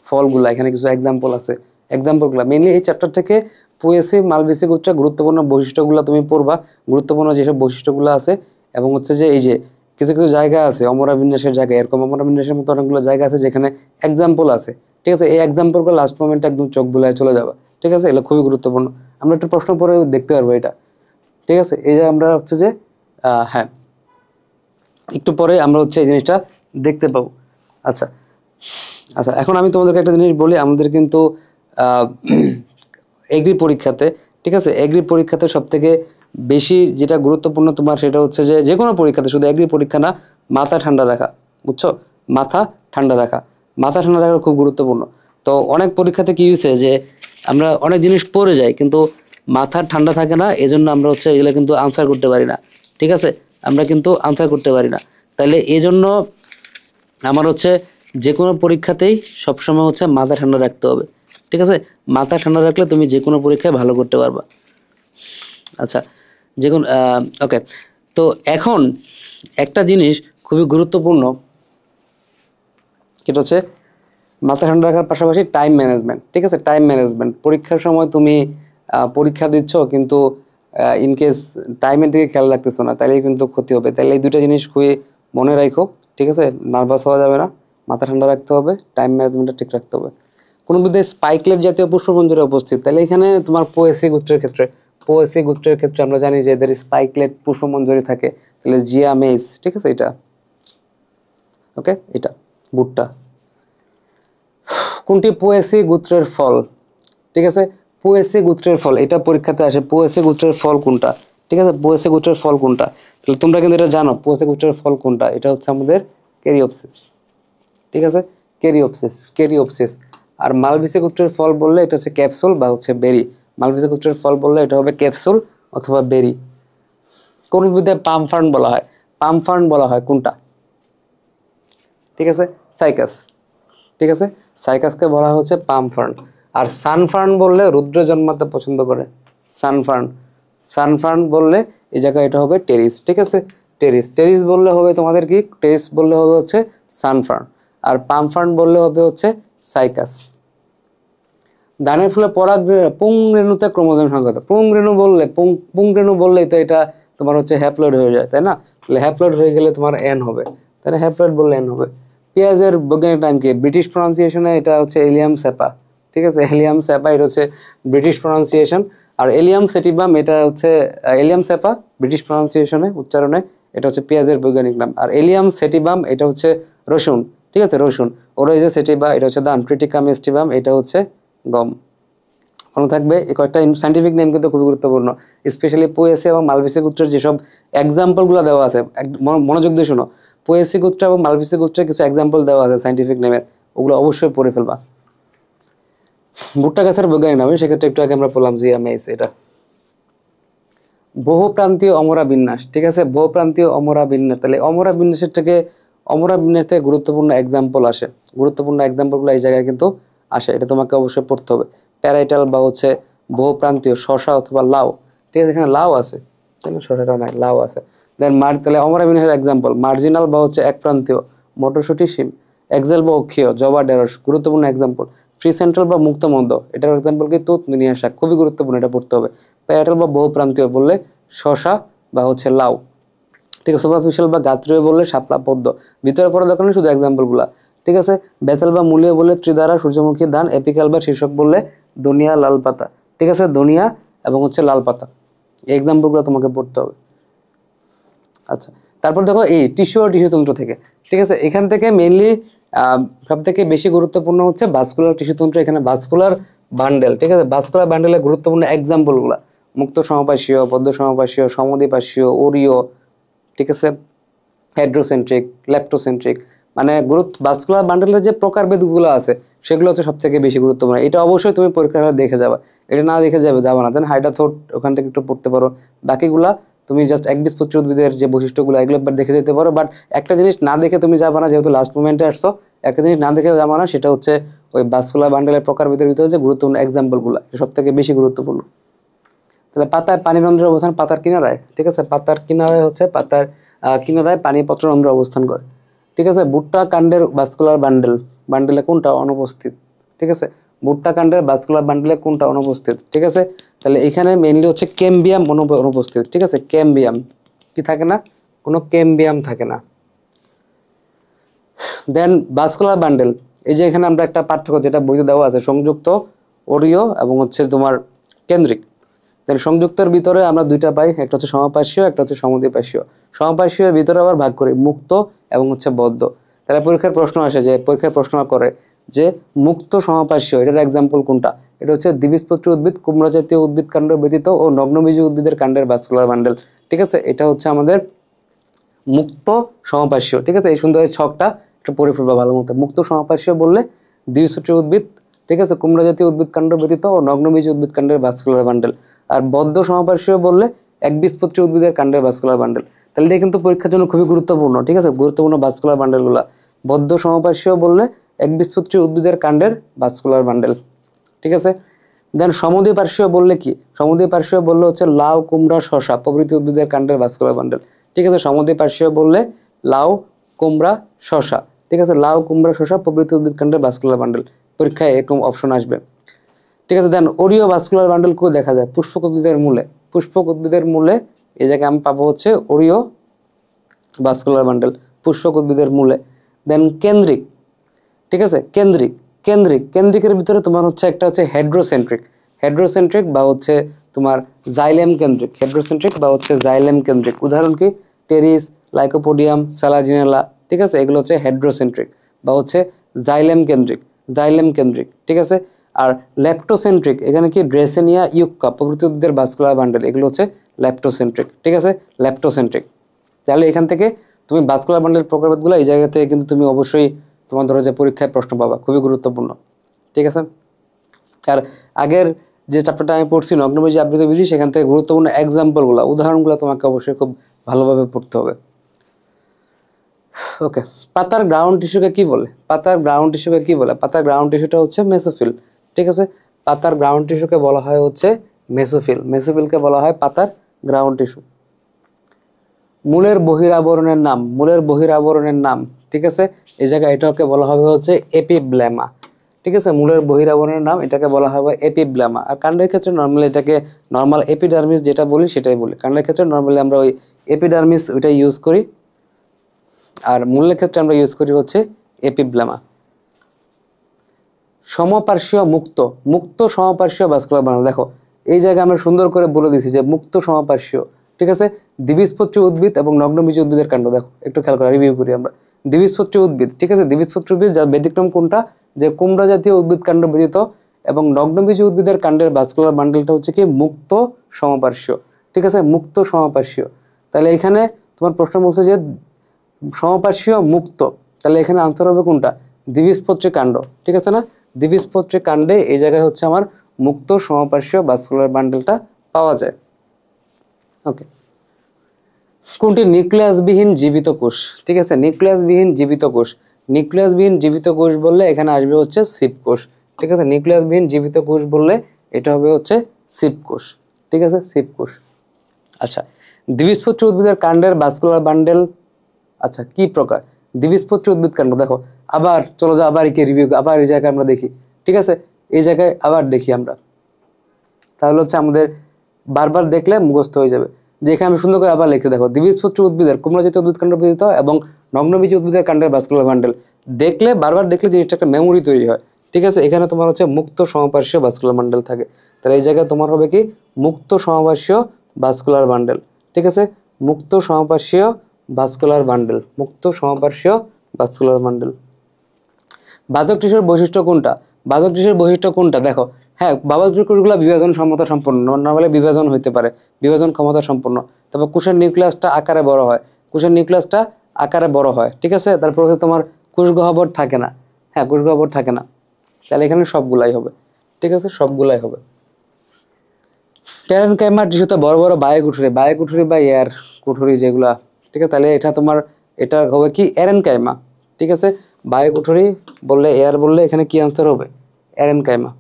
ফলগুলা এখানে কিছু এক্সাম্পল আছে, এক্সাম্পলগুলো মেইনলি এই চ্যাপ্টার থেকে পোয়েসি মালবেসি গোত্রের গুরুত্বপূর্ণ বৈশিষ্ট্যগুলো তুমি পড়বা, গুরুত্বপূর্ণ যেসব বৈশিষ্ট্যগুলো আছে, এবং হচ্ছে যে এই যে কিছু কিছু জায়গা আছে অমরা বিন্যাসের জায়গায়, এরকম অমরা বিন্যাসের মতো অনেকগুলো জায়গা আছে যেখানে এক্সাম্পল আছে। ঠিক আছে, এই এক্সাম্পলগুলো লাস্ট মোমেন্টে একদম চোখ বুলায় চলে যাবে। ঠিক আছে, এগুলো খুবই গুরুত্বপূর্ণ, আমরা একটা প্রশ্ন পরে দেখতে পারবো এটা। ঠিক আছে, এই যে আমরা হচ্ছে যে হ্যাঁ একটু পরে আমরা হচ্ছে এই জিনিসটা দেখতে পাবো। আচ্ছা আচ্ছা, এখন আমি তোমাদেরকে একটা জিনিস বলি, আমাদের কিন্তু এগ্রি পরীক্ষাতে, ঠিক আছে, এগ্রি পরীক্ষাতে সব থেকে বেশি যেটা গুরুত্বপূর্ণ তোমার সেটা হচ্ছে যে যে কোনো পরীক্ষাতে, শুধু এগ্রি পরীক্ষা না, মাথা ঠান্ডা রাখা। বুঝছো, মাথা ঠান্ডা রাখা, মাথা ঠান্ডা রাখা খুব গুরুত্বপূর্ণ। তো অনেক পরীক্ষাতে কি হয়েছে যে আমরা অনেক জিনিস পড়ে যাই কিন্তু মাথা ঠান্ডা থাকে না, এজন্য আমরা হচ্ছে এগুলো কিন্তু আনসার করতে পারি না। ঠিক আছে, আমরা কিন্তু আনসার করতে পারি না। তাহলে এই জন্য আমার হচ্ছে যে কোনো পরীক্ষাতেই সবসময় হচ্ছে মাথা ঠান্ডা রাখতে হবে। ঠিক আছে, মাথা ঠান্ডা রাখলে তুমি যে কোনো পরীক্ষায় ভালো করতে পারবা। আচ্ছা, যে কোনো ওকে, তো এখন একটা জিনিস খুবই গুরুত্বপূর্ণ, সেটা হচ্ছে মাথা ঠান্ডা রাখার পাশাপাশি টাইম ম্যানেজমেন্ট। ঠিক আছে, টাইম ম্যানেজমেন্ট, পরীক্ষার সময় তুমি পরীক্ষা দিচ্ছ কিন্তু ইনকেস টাইমের দিকে খেয়াল রাখতেছো না, তাহলে কিন্তু ক্ষতি হবে। তাহলে এই দুটো জিনিস খুবই মনে রাখো। ঠিক আছে, নার্ভাস হওয়া যাবে না, মাথা ঠান্ডা রাখতে হবে, টাইম ম্যানেজমেন্টটা ঠিক রাখতে হবে। কোনো বিধে স্পাইকলেট জাতীয় পুষ্পমঞ্জুরি উপস্থিত, তাহলে এখানে তোমার পোয়েসি গোত্রের ক্ষেত্রে আমরা জানি যে এদের স্পাইকলেট পুষ্পমঞ্জুরি থাকে, তাহলে জিয়া মেইস। ঠিক আছে, এটা ওকে, এটা ভুট্টা। কোনটি পোয়েসি গোত্রের ফল? ঠিক আছে, পোয়েসি গোত্রের ফল, এটা পরীক্ষাতে আসে, পোয়েসি গোত্রের ফল কোনটা? ঠিক আছে, পোয়েসি গোত্রের ফল কোনটা? তাহলে তোমরা কিন্তু এটা জানো পোয়েসি গোত্রের ফল কোনটা, এটা হচ্ছে আমাদের ক্যারিওপসিস। ঠিক আছে, ক্যারিওপসিস। আর মালভিসি গোত্রের ফল বললে এটা হচ্ছে ক্যাপসুল বা হচ্ছে বেরি। মালভিসি গোত্রের ফল বললে এটা হবে ক্যাপসুল অথবা বেরি। কোন উদ্ভিদে পাম ফার্ন বলা হয়? পাম ফার্ন বলা হয় কোনটা? ঠিক আছে, সাইকাস। ঠিক আছে, সাইকাসকে বলা হচ্ছে পাম ফার্ন। আর সানফার্ন বললে রুদ্র জন্মাতে পছন্দ করে, সানফার্ন বললে এই জায়গায় এটা হবে টেরিস। ঠিক আছে, টেরিস বললে হবে তোমাদের কি, টেরিস বললে হবে হচ্ছে সানফার্ন, আর পাম ফার্ন বললে হবে হচ্ছে সাইকাস। ধানের ফুলে পরাগ পুংরেণুতে ক্রোমোজোম সংখ্যা, পুংরেণু বললেই তো এটা তোমার হচ্ছে হ্যাপ্লয়েড হয়ে যায়, তাই না? তাহলে হ্যাপ্লয়েড হয়ে গেলে তোমার এন হবে, তাই না? হ্যাপ্লয়েড বললে এন হবে। পেঁয়াজের বৈজ্ঞানিক নাম কি? ব্রিটিশ প্রনাউন্সিয়েশনে এটা হচ্ছে এলিয়াম সেপা। ঠিক আছে, এলিয়াম সেপা এটা হচ্ছে ব্রিটিশ প্রনাউন্সিয়েশন, আর এলিয়াম সেটিভাম এটা হচ্ছে এলিয়াম সেপা ব্রিটিশ প্রনাউন্সিয়েশনে উচ্চারণে এটা হচ্ছে পেঁয়াজের বৈজ্ঞানিক নাম। আর এলিয়াম সেটিভাম এটা হচ্ছে রসুন। ঠিক আছে, রসুন। ওরোইজে সেটিভা এটা হচ্ছে ধান, ক্রিটিকাম এস্টিভাম এটা হচ্ছে গম। মনে থাকবে এই কয়েকটা সাইন্টিফিক নেম কিন্তু খুবই গুরুত্বপূর্ণ, স্পেশালি পোয়েসি এবং মালভিসি গোত্রের যেসব এক্সাম্পলগুলো দেওয়া আছে, মনোযোগ দিয়ে শোনো। পোয়েসি গোত্র এবং মালভিসি গোত্রের কিছু এক্সাম্পল দেওয়া আছে সাইন্টিফিক নেমের, ওগুলো অবশ্যই পড়ে ফেলবা। ভুট্টা গাছের বৈজ্ঞানিক নাম, সেক্ষেত্রে একটু আগে আমরা বললাম জিয়া মেইস। এটা বহুপ্রান্তীয় অমরা বিন্যাস। ঠিক আছে, বহুপ্রান্তীয় অমরা বিন্যাস, তাহলে অমরা বিন্যাস থেকে গুরুত্বপূর্ণ এক্সাম্পল আসে, গুরুত্বপূর্ণ এক্সাম্পলগুলো এই জায়গায় কিন্তু আসে, এটা তোমাকে অবশ্যই পড়তে হবে। প্যারাইটাল বা হচ্ছে বহুপ্রান্তীয়, শশা অথবা লাউ। ঠিক আছে, এখানে লাউ আছে, তাই না? শশাটা নাই, লাউ আছে। দেন তাহলে অমরা বিন্যাসের এক্সাম্পল মার্জিনাল বা হচ্ছে এক প্রান্তীয়, মটরশুটি শিম। এক্সেল বা অক্ষীয়, জবা ঢেঁড়স, গুরুত্বপূর্ণ এক্সাম্পল। ফ্রি সেন্ট্রাল বা মুক্তমন্দ, এটার এক্সাম্পল কি? তুত মিনিয়া শাক, খুবই গুরুত্বপূর্ণ, এটা পড়তে হবে। প্যারাইটাল বা বহুপ্রান্তীয় বললে শশা বা হচ্ছে লাউ। ঠিক আছে, সুপারফিশিয়াল বা গাত্রীয় বললে শাপলা পদ্ম, ভিতরে পড়া দরকার নেই, শুধু এক্সাম্পলগুলা। ঠিক আছে, বেতাল বা মূলীয় বললে ত্রিধারা সূর্যমুখী ধান, এপিক্যাল বা শীর্ষক বললে দুনিয়া লাল পাতা। ঠিক আছে, দুনিয়া এবং হচ্ছে লাল পাতা, এই এক্সাম্পলগুলো তোমাকে পড়তে হবে। আচ্ছা, তারপর দেখো এই টিস্যু ও টিস্যুতন্ত্র থেকে। ঠিক আছে, এখান থেকে মেইনলি সব থেকে বেশি গুরুত্বপূর্ণ হচ্ছে ভাস্কুলার টিস্যুতন্ত্র। এখানে ভাস্কুলার বান্ডেল, ঠিক আছে, ভাস্কুলার বান্ডেলের গুরুত্বপূর্ণ এক্সাম্পলগুলো মুক্ত সমপার্শ্বীয়, বদ্ধ সমপার্শ্বীয়, সমদ্বিপার্শ্বীয়, ওরিও, ঠিক আছে, হেড্রোসেন্ট্রিক, ল্যাপ্টোসেন্ট্রিক, মানে ভাস্কুলার বান্ডেলের যে প্রকারভেদগুলো আছে সেগুলো হচ্ছে সব থেকে বেশি গুরুত্বপূর্ণ। এটা অবশ্যই তুমি পরীক্ষার হলে দেখে যাবা, এটা না দেখে যাবে না। দেন হাইড্রাথোট ওখান থেকে একটু পড়তে পারো, বাকিগুলা তুমি জাস্ট একবীজপত্রী উদ্ভিদের যে বৈশিষ্ট্যগুলো এগুলো একবার দেখে যেতে পারো। বাট একটা জিনিস না দেখে তুমি যাবা না, যেহেতু লাস্ট মোমেন্টে আসছো, একটা জিনিস না দেখে যাবা না, সেটা হচ্ছে ওই ভাস্কুলার বান্ডেলের প্রকারভেদের ভিতরে যে গুরুত্বপূর্ণ এক্সাম্পলগুলো সব থেকে বেশি গুরুত্বপূর্ণ। তাহলে পাতায় পানিরন্ধ্রের অবস্থান পাতার কিনারায়। ঠিক আছে, পাতার কিনারায় হচ্ছে পাতার কিনারায় পানি পত্ররন্ধ্র অবস্থান করে। ঠিক আছে, ভুট্টা কাণ্ডের ভাস্কুলার বান্ডেলে কোনটা অনুপস্থিত? ঠিক আছে, ভুট্টা কাণ্ডের ভাস্কুলার বান্ডেলে কোনটা অনুপস্থিত? ঠিক আছে, তাহলে এখানে মেইনলি হচ্ছে ক্যাম্বিয়াম অনুপস্থিত। ঠিক আছে, ক্যাম্বিয়াম কি থাকে না, কোনো ক্যাম্বিয়াম থাকে না। দেন ভাস্কুলার বান্ডেল, এই যে এখানে আমরা একটা পার্থক্য যেটা বইতে দেওয়া আছে, সংযুক্ত, ওরিও এবং হচ্ছে তোমার কেন্দ্রিক। তাহলে সংযুক্তের ভিতরে আমরা দুইটা পাই, একটা হচ্ছে সমপার্শ্বীয়, একটা হচ্ছে সমদ্বিপার্শ্বীয়। সমপার্শ্বীয়ের ভিতরে আবার ভাগ করি মুক্ত এবং হচ্ছে বদ্ধ। তাহলে পরীক্ষার প্রশ্ন আসে, যে পরীক্ষার প্রশ্ন করে যে মুক্ত সমপার্শ্বীয় এটার এক্সাম্পল কোনটা? এটা হচ্ছে দ্বিবীজপত্রী উদ্ভিদ, কুমড়া জাতীয় উদ্ভিদ কাণ্ড ব্যতীত ও নগ্নবীজী উদ্ভিদের কাণ্ডের ভাস্কুলার বান্ডেল। ঠিক আছে, এটা হচ্ছে আমাদের মুক্ত সমপার্শ্বীয়। ঠিক আছে, এই সুন্দর ছকটা একটু পড়ে ফেলবা ভালো মতো। মুক্ত সমপার্শ্বীয় বললে দ্বিবীজপত্রী উদ্ভিদ, ঠিক আছে, কুমড়া জাতীয় উদ্ভিদ কাণ্ড ব্যতীত ও নগ্নবীজী উদ্ভিদ কাণ্ডের ভাস্কুলার বান্ডেল। আর বদ্ধ সমপার্শ্বীয় বললে একবীজপত্রী উদ্ভিদের কাণ্ডের ভাস্কুলার বান্ডেল। তাহলে এটা কিন্তু পরীক্ষার জন্য খুবই গুরুত্বপূর্ণ। ঠিক আছে, গুরুত্বপূর্ণ ভাস্কুলার বান্ডেলগুলো। বদ্ধ সমপার্শ্বীয় বললে একবীজপত্রী উদ্ভিদের কাণ্ডের ভাস্কুলার বান্ডেল। ঠিক আছে, দেন সমদ্বিপার্শ্বীয় বললে কি? সমদ্বিপার্শ্বীয় বললে হচ্ছে লাউ, কুমড়া, শসা প্রভৃতি উদ্ভিদের কাণ্ডের ভাস্কুলার বান্ডেল। ঠিক আছে, সমদ্বিপার্শ্বীয় বললে লাউ, কুমড়া, শসা। ঠিক আছে, লাউ, কুমড়া, শসা প্রভৃতি উদ্ভিদ কাণ্ডের ভাস্কুলার বান্ডেল। পরীক্ষায় এরকম অপশন আসবে। ঠিক আছে, দেন ওরিও ভাস্কুলার বান্ডেল কেউ দেখা যায় পুষ্পক উদ্ভিদের মূলে। পুষ্পক উদ্ভিদের মূলে এই জায়গায় আমি পাবো হচ্ছে ওরিও ভাস্কুলার বান্ডেল, পুষ্পক উদ্ভিদের মূলে। দেন কেন্দ্রিক, ঠিক আছে, কেন্দ্রিকের ভিতরে তোমার হচ্ছে একটা হচ্ছে হেড্রোসেন্ট্রিক বা হচ্ছে তোমার জাইলেম কেন্দ্রিক। হেড্রোসেন্ট্রিক বা হচ্ছে জাইলেম কেন্দ্রিক, উদাহরণ কি? Pteris, lycopodium, selaginella. ঠিক আছে, এগুলো হচ্ছে হেড্রোসেন্ট্রিক বা হচ্ছে জাইলেম কেন্দ্রিক। ঠিক আছে, আর ল্যাপ্টোসেন্ট্রিক, এখানে কি? ড্রেসেনিয়া, ইউক্কা প্রভৃতি উদ্ভিদের ভাস্কুলার বান্ডেল, এগুলো হচ্ছে ল্যাপ্টোসেন্ট্রিক। ঠিক আছে, ল্যাপ্টোসেন্ট্রিক। তাহলে এখান থেকে তুমি ভাস্কুলার বান্ডেল প্রকারভেদগুলো এই জায়গা থেকে কিন্তু তুমি অবশ্যই তোমার ধরো যে পরীক্ষায় প্রশ্ন পাবা, খুবই গুরুত্বপূর্ণ। ঠিক আছে, আর আগের যে চ্যাপ্টারটা আমি পড়ছি নগ্নবীজী আবৃতবীজী, সেখান থেকে গুরুত্বপূর্ণ এক্সাম্পলগুলো, উদাহরণগুলো তোমাকে অবশ্যই খুব ভালোভাবে পড়তে হবে। ওকে, পাতার গ্রাউন্ড টিস্যুকে কি বলে? পাতার গ্রাউন্ড টিস্যুটা হচ্ছে মেসোফিল। ঠিক আছে, পাতার গ্রাউন্ড টিস্যুকে বলা হয় হচ্ছে মেসোফিলকে বলা হয় পাতার গ্রাউন্ড টিস্যু। মূলের বহিরাবরণের নাম, ঠিক আছে, এই জায়গায় এটাকে বলা হবে হচ্ছে এপিব্লেমা। ঠিক আছে, মূলের বহিরাবরণের নাম এটাকে বলা হবে এপিব্লেমা। আর কাণ্ডের ক্ষেত্রে নর্মালি এটাকে নর্মাল এপিডার্মিস যেটা বলি সেটাই বলি। কাণ্ডের ক্ষেত্রে নর্মালি আমরা ওই এপিডার্মিস ওইটাই ইউজ করি, আর মূলের ক্ষেত্রে আমরা ইউজ করি হচ্ছে এপিব্লেমা। সমপার্শ্বীয় মুক্ত সমপার্শ্বীয় ভাস্কুলার বান্ডেল। দেখো এই জায়গায় আমরা সুন্দর করে বলে দিছি যে মুক্ত সমপার্শ্বীয়, ঠিক আছে, দ্বিবীজপত্রী উদ্ভিদ এবং নগ্নবীজী উদ্ভিদের কাণ্ড। দেখো একটু খেয়াল করে রিভিউ করি আমরা। দ্বিবীজপত্রী উদ্ভিদ, ঠিক আছে, দ্বিবীজপত্রী উদ্ভিদ যার ব্যতিক্রম কোনটা? যে কুমড়া জাতীয় উদ্ভিদ কাণ্ড ব্যতীত এবং নগ্নবীজী উদ্ভিদের কাণ্ডের ভাস্কুলার বান্ডেলটা হচ্ছে কি? মুক্ত সমপার্শ্বীয়। ঠিক আছে, মুক্ত সমপার্শ্বীয়। তাহলে এখানে তোমার প্রশ্ন বলছে যে সমপার্শ্বীয় মুক্ত, তাহলে এখানে আনসার হবে কোনটা? দ্বিবীজপত্রী কাণ্ড। ঠিক আছে না, দ্বিবীজপত্রী কাণ্ডে এই জায়গায় হচ্ছে আমার মুক্ত সমপার্শ্বীয় ভাস্কুলার বান্ডেলটা পাওয়া যায়। ওকে, কোনটি নিউক্লিয়াসবিহীন জীবিত কোষ? ঠিক আছে, নিউক্লিয়াসবিহীন জীবিত কোষ বললে এখানে আসবে হচ্ছে সিপ কোষ। ঠিক আছে, নিউক্লিয়াসবিহীন জীবিত কোষ বললে এটা হবে হচ্ছে সিপ কোষ। ঠিক আছে, সিপ কোষ। আচ্ছা, দ্বিবীজপত্রী উদ্ভিদের কাণ্ডের ভাস্কুলার বান্ডেল আচ্ছা কি প্রকার? দ্বিবীজপত্রী উদ্ভিদ কাণ্ড। দেখো আবার চলো যা আবার একে রিভিউ, আবার এই জায়গায় আমরা দেখি। ঠিক আছে, এই জায়গায় আবার দেখি আমরা, তাহলে হচ্ছে আমাদের বারবার দেখলে মুখস্থ হয়ে যাবে। যে এখানে আমি সুন্দর করে আবার লিখে দেখো, দ্বিবীজপত্রী উদ্ভিদের কুমড়া জাতীয় উদ্ভিদ কাণ্ড ব্যতীত এবং নগ্নবীজী উদ্ভিদের কাণ্ডের ভাস্কুলার বান্ডেল। দেখলে বারবার দেখলে জিনিসটা একটা মেমোরি তৈরি হয়। ঠিক আছে, এখানে তোমার হচ্ছে মুক্ত সমপার্শ্বীয় ভাস্কুলার বান্ডেল থাকে। তাহলে এই জায়গায় তোমার হবে কি মুক্ত সমপার্শ্বীয় ভাস্কুলার বান্ডেল। ঠিক আছে, মুক্ত সমপার্শ্বীয় ভাস্কুলার বান্ডেল, মুক্ত সমপার্শ্বীয় ভাস্কুলার বান্ডেল। বাজক টিস্যুর বৈশিষ্ট্য কোনটা? বাজক টিস্যুর বৈশিষ্ট্য কোনটা দেখো, হ্যাঁ বাজক টিস্যুগুলো বিভাজন ক্ষমতা সম্পন্ন, নরমালি বিভাজন হইতে পারে, বিভাজন ক্ষমতা সম্পন্ন। তারপর কোষের নিউক্লিয়াসটা আকারে বড় হয়, কোষের নিউক্লিয়াসটা আকারে বড় হয়। ঠিক আছে, তারপর হচ্ছে তোমার কোষ গহ্বর থাকে না, হ্যাঁ কোষ গহ্বর থাকে না। তাহলে এখানে সবগুলাই হবে। ঠিক আছে, সবগুলাই হবে। প্যারেনকাইমা টিস্যুতে বড় বড় বায়ু কুঠুরি বা এয়ার কুঠুরি যেগুলা, ঠিক আছে, তাহলে এটা তোমার এটা হবে কি এরেনকাইমা। ঠিক আছে, বায়ু কুঠুরি বললে এয়ার বললে এখানে কি আনসার হবে? এরেনকাইমা।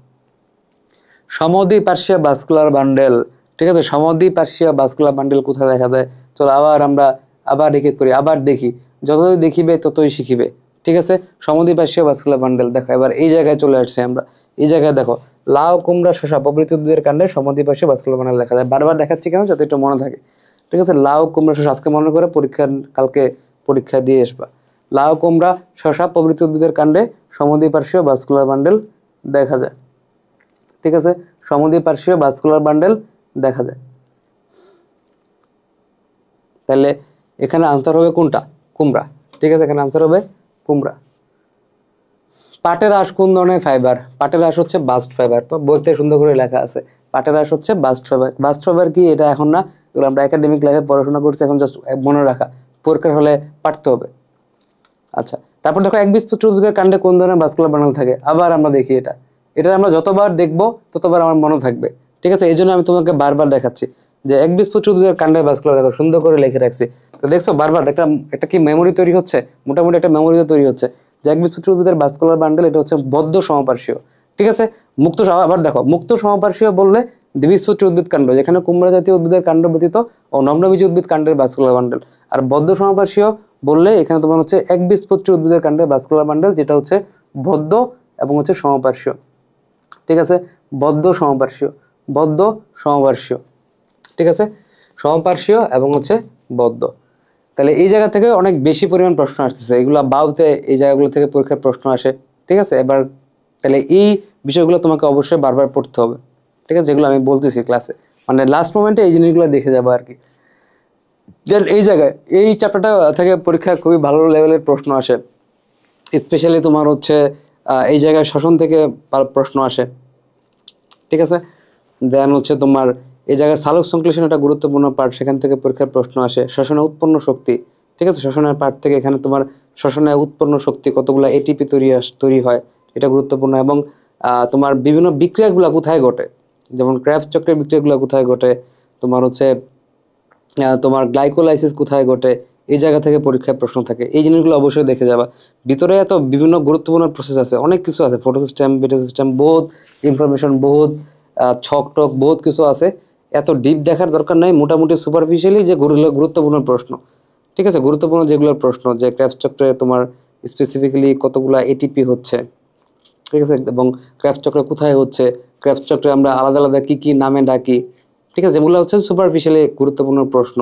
সমদ্বিপার্শ্বীয় ভাস্কুলার বান্ডেল। ঠিক আছে, সমদ্বিপার্শ্বীয় ভাস্কুলার বান্ডেল কোথায় দেখা যায়? চলো আমরা আবার রিকেপ করি, আবার দেখি, যতই দেখিবে ততই শিখিবে। ঠিক আছে, সমদ্বিপার্শ্বীয় ভাস্কুলার বান্ডেল দেখো, এবার এই জায়গায় চলে আসছে আমরা। এই জায়গায় দেখো লাউ, কুমড়া, শসা প্রভৃতি উদ্ভিদের কাণ্ডে সমদ্বিপার্শ্বীয় ভাস্কুলার বান্ডেল দেখা যায়। বারবার দেখাচ্ছি কেন? যাতে একটু মনে থাকে। ঠিক আছে, লাউ, কুমড়া, শসা আজকে মনে করে কালকে পরীক্ষা দিয়ে আসবা। লাউ, কুমড়া, শসা প্রভৃতি উদ্ভিদের কাণ্ডে সমদ্বিপার্শ্বীয় ভাস্কুলার বান্ডেল দেখা যায়। ঠিক আছে, সমদ্বিপার্শ্বীয় ভাস্কুলার বান্ডেল দেখা যায়। তাহলে এখানে আনসার হবে কোনটা? কুমড়া। ঠিক আছে, এখানে আনসার হবে কুমড়া। পাটের আঁশ কোন ধরনের ফাইবার? পাটের আঁশ হচ্ছে বাস্ট ফাইবার। বইতে সুন্দর করে লেখা আছে পাটের আঁশ হচ্ছে বাস্ট ফাইবার। বাস্ট ফাইবার কি এটা এখন না, এগুলো আমরা একাডেমিক লাইফে পড়াশোনা করছি, এখন জাস্ট মনে রাখা, পরীক্ষার হলে পাঠতে হবে। আচ্ছা, তারপর দেখো একবীজপত্রী উদ্ভিদের কাণ্ডে কোন ধরনের ভাস্কুলার বান্ডেল থাকে? আবার আমরা দেখি এটা আমরা যতবার দেখবো ততবার আমার মনে থাকবে। ঠিক আছে, এই জন্য আমি তোমাকে বারবার দেখাচ্ছি যে একবীজপত্রী উদ্ভিদের কাণ্ডের ভাস্কুলার দেখো, সুন্দর করে লিখে রাখছি। তো দেখছো বারবার একটা কি মেমোরি তৈরি হচ্ছে, মোটামুটি একটা মেমোরি তৈরি হচ্ছে যে একবীজপত্রী উদ্ভিদের ভাস্কুলার বান্ডেল এটা হচ্ছে বদ্ধ সমপার্শ্বীয়। ঠিক আছে, আবার দেখো মুক্ত সমপার্শ্বীয় বললে দ্বিবীজপত্রী উদ্ভিদ কাণ্ড, যেখানে কুমড়া জাতীয় উদ্ভিদের কাণ্ড ব্যতীত ও নগ্নবীজী উদ্ভিদ কাণ্ডের ভাস্কুলার বান্ডেল। আর বদ্ধ সমপার্শ্বীয় বললে এখানে তোমার হচ্ছে একবীজপত্রী উদ্ভিদের কাণ্ডের ভাস্কুলার বান্ডেল, যেটা হচ্ছে বদ্ধ এবং হচ্ছে সমপার্শ্বীয়। ঠিক আছে, বদ্ধ সমপার্শ্বীয়, বদ্ধ সমপার্শ্বীয়। ঠিক আছে, সমপার্শ্বীয় এবং হচ্ছে বদ্ধ। তাহলে এই জায়গা থেকে অনেক বেশি পরিমাণ প্রশ্ন আসতেছে, এগুলো বাউতে এই জায়গাগুলো থেকে পরীক্ষার প্রশ্ন আসে। ঠিক আছে, এবার তাহলে এই বিষয়গুলো তোমাকে অবশ্যই বারবার পড়তে হবে। ঠিক আছে, যেগুলো আমি বলতেছি ক্লাসে, মানে লাস্ট মোমেন্টে এই জিনিসগুলো দেখে যাবো আর কি। এই জায়গায় এই চ্যাপ্টারটা থেকে পরীক্ষা খুবই ভালো লেভেলের প্রশ্ন আসে, স্পেশালি তোমার হচ্ছে এই জায়গায় শ্বসন থেকে প্রশ্ন আসে। ঠিক আছে, দেন হচ্ছে তোমার এই জায়গায় সালোক সংশ্লেষণ একটা গুরুত্বপূর্ণ পার্ট, সেখান থেকে পরীক্ষার প্রশ্ন আসে। শ্বসনে উৎপন্ন শক্তি, ঠিক আছে, শ্বসনের পার্ট থেকে এখানে তোমার শ্বসনে উৎপন্ন শক্তি কতগুলো এটিপি তৈরি হয়, এটা গুরুত্বপূর্ণ। এবং তোমার বিভিন্ন বিক্রিয়াগুলো কোথায় ঘটে, যেমন ক্রেবস চক্রের বিক্রিয়াগুলো কোথায় ঘটে, তোমার হচ্ছে তোমার গ্লাইকোলাইসিস কোথায় ঘটে, এই জায়গা থেকে পরীক্ষায় প্রশ্ন থাকে। এই জিনিসগুলো অবশ্যই দেখে যাবা। ভিতরে এত বিভিন্ন গুরুত্বপূর্ণ প্রসেস আছে, অনেক কিছু আছে, ফটো সিস্টেম, বিটা সিস্টেম, বহুত ইনফরমেশন, বহুত ছক টক, বহুত কিছু আছে। এত ডিপ দেখার দরকার নাই, মোটামুটি সুপারফিশিয়ালি যে গুরুত্বপূর্ণ প্রশ্ন। ঠিক আছে, গুরুত্বপূর্ণ যেগুলোর প্রশ্ন, যে ক্রেবস চক্রে তোমার স্পেসিফিক্যালি কতগুলা এটিপি হচ্ছে, ঠিক আছে, এবং ক্রেবস চক্র কোথায় হচ্ছে, ক্রেবস চক্রে আমরা আলাদা আলাদা কি কি নামে ডাকি। ঠিক আছে, যেগুলো হচ্ছে সুপারফিশিয়ালি গুরুত্বপূর্ণ প্রশ্ন,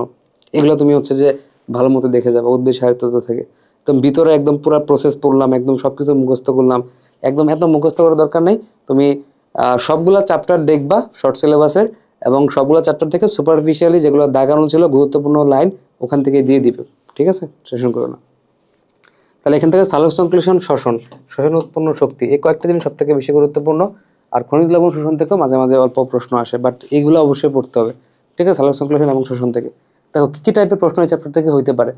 এগুলো তুমি হচ্ছে যে ভালো মতো দেখে যাবে উদ্ভিদ সাহিত্য থেকে। তো ভিতরে একদম পুরো প্রসেস পড়লাম, একদম সব কিছু মুখস্থ করলাম, একদম এত মুখস্থ করার দরকার নেই। তুমি সবগুলা চ্যাপ্টার দেখবা শর্ট সিলেবাসের, এবং সবগুলো চ্যাপ্টার থেকে সুপারফিশিয়ালি যেগুলো দাগানো ছিল গুরুত্বপূর্ণ লাইন ওখান থেকে দিয়ে দিবে। ঠিক আছে, টেনশন করো না। তাহলে এখান থেকে সালোক সংশ্লেষণ, শ্বসন উৎপন্ন শক্তি, এই কয়েকটা জিনিস সব থেকে বেশি গুরুত্বপূর্ণ। আর খনিজ লবণ শোষণ থেকেও মাঝে মাঝে অল্প প্রশ্ন আসে, বাট এইগুলো অবশ্যই পড়তে হবে। ঠিক আছে, সালোক সংশ্লেষণ এবং শোষণ থেকে দেখো কী কী টাইপের প্রশ্ন এই চ্যাপ্টার থেকে হইতে পারে।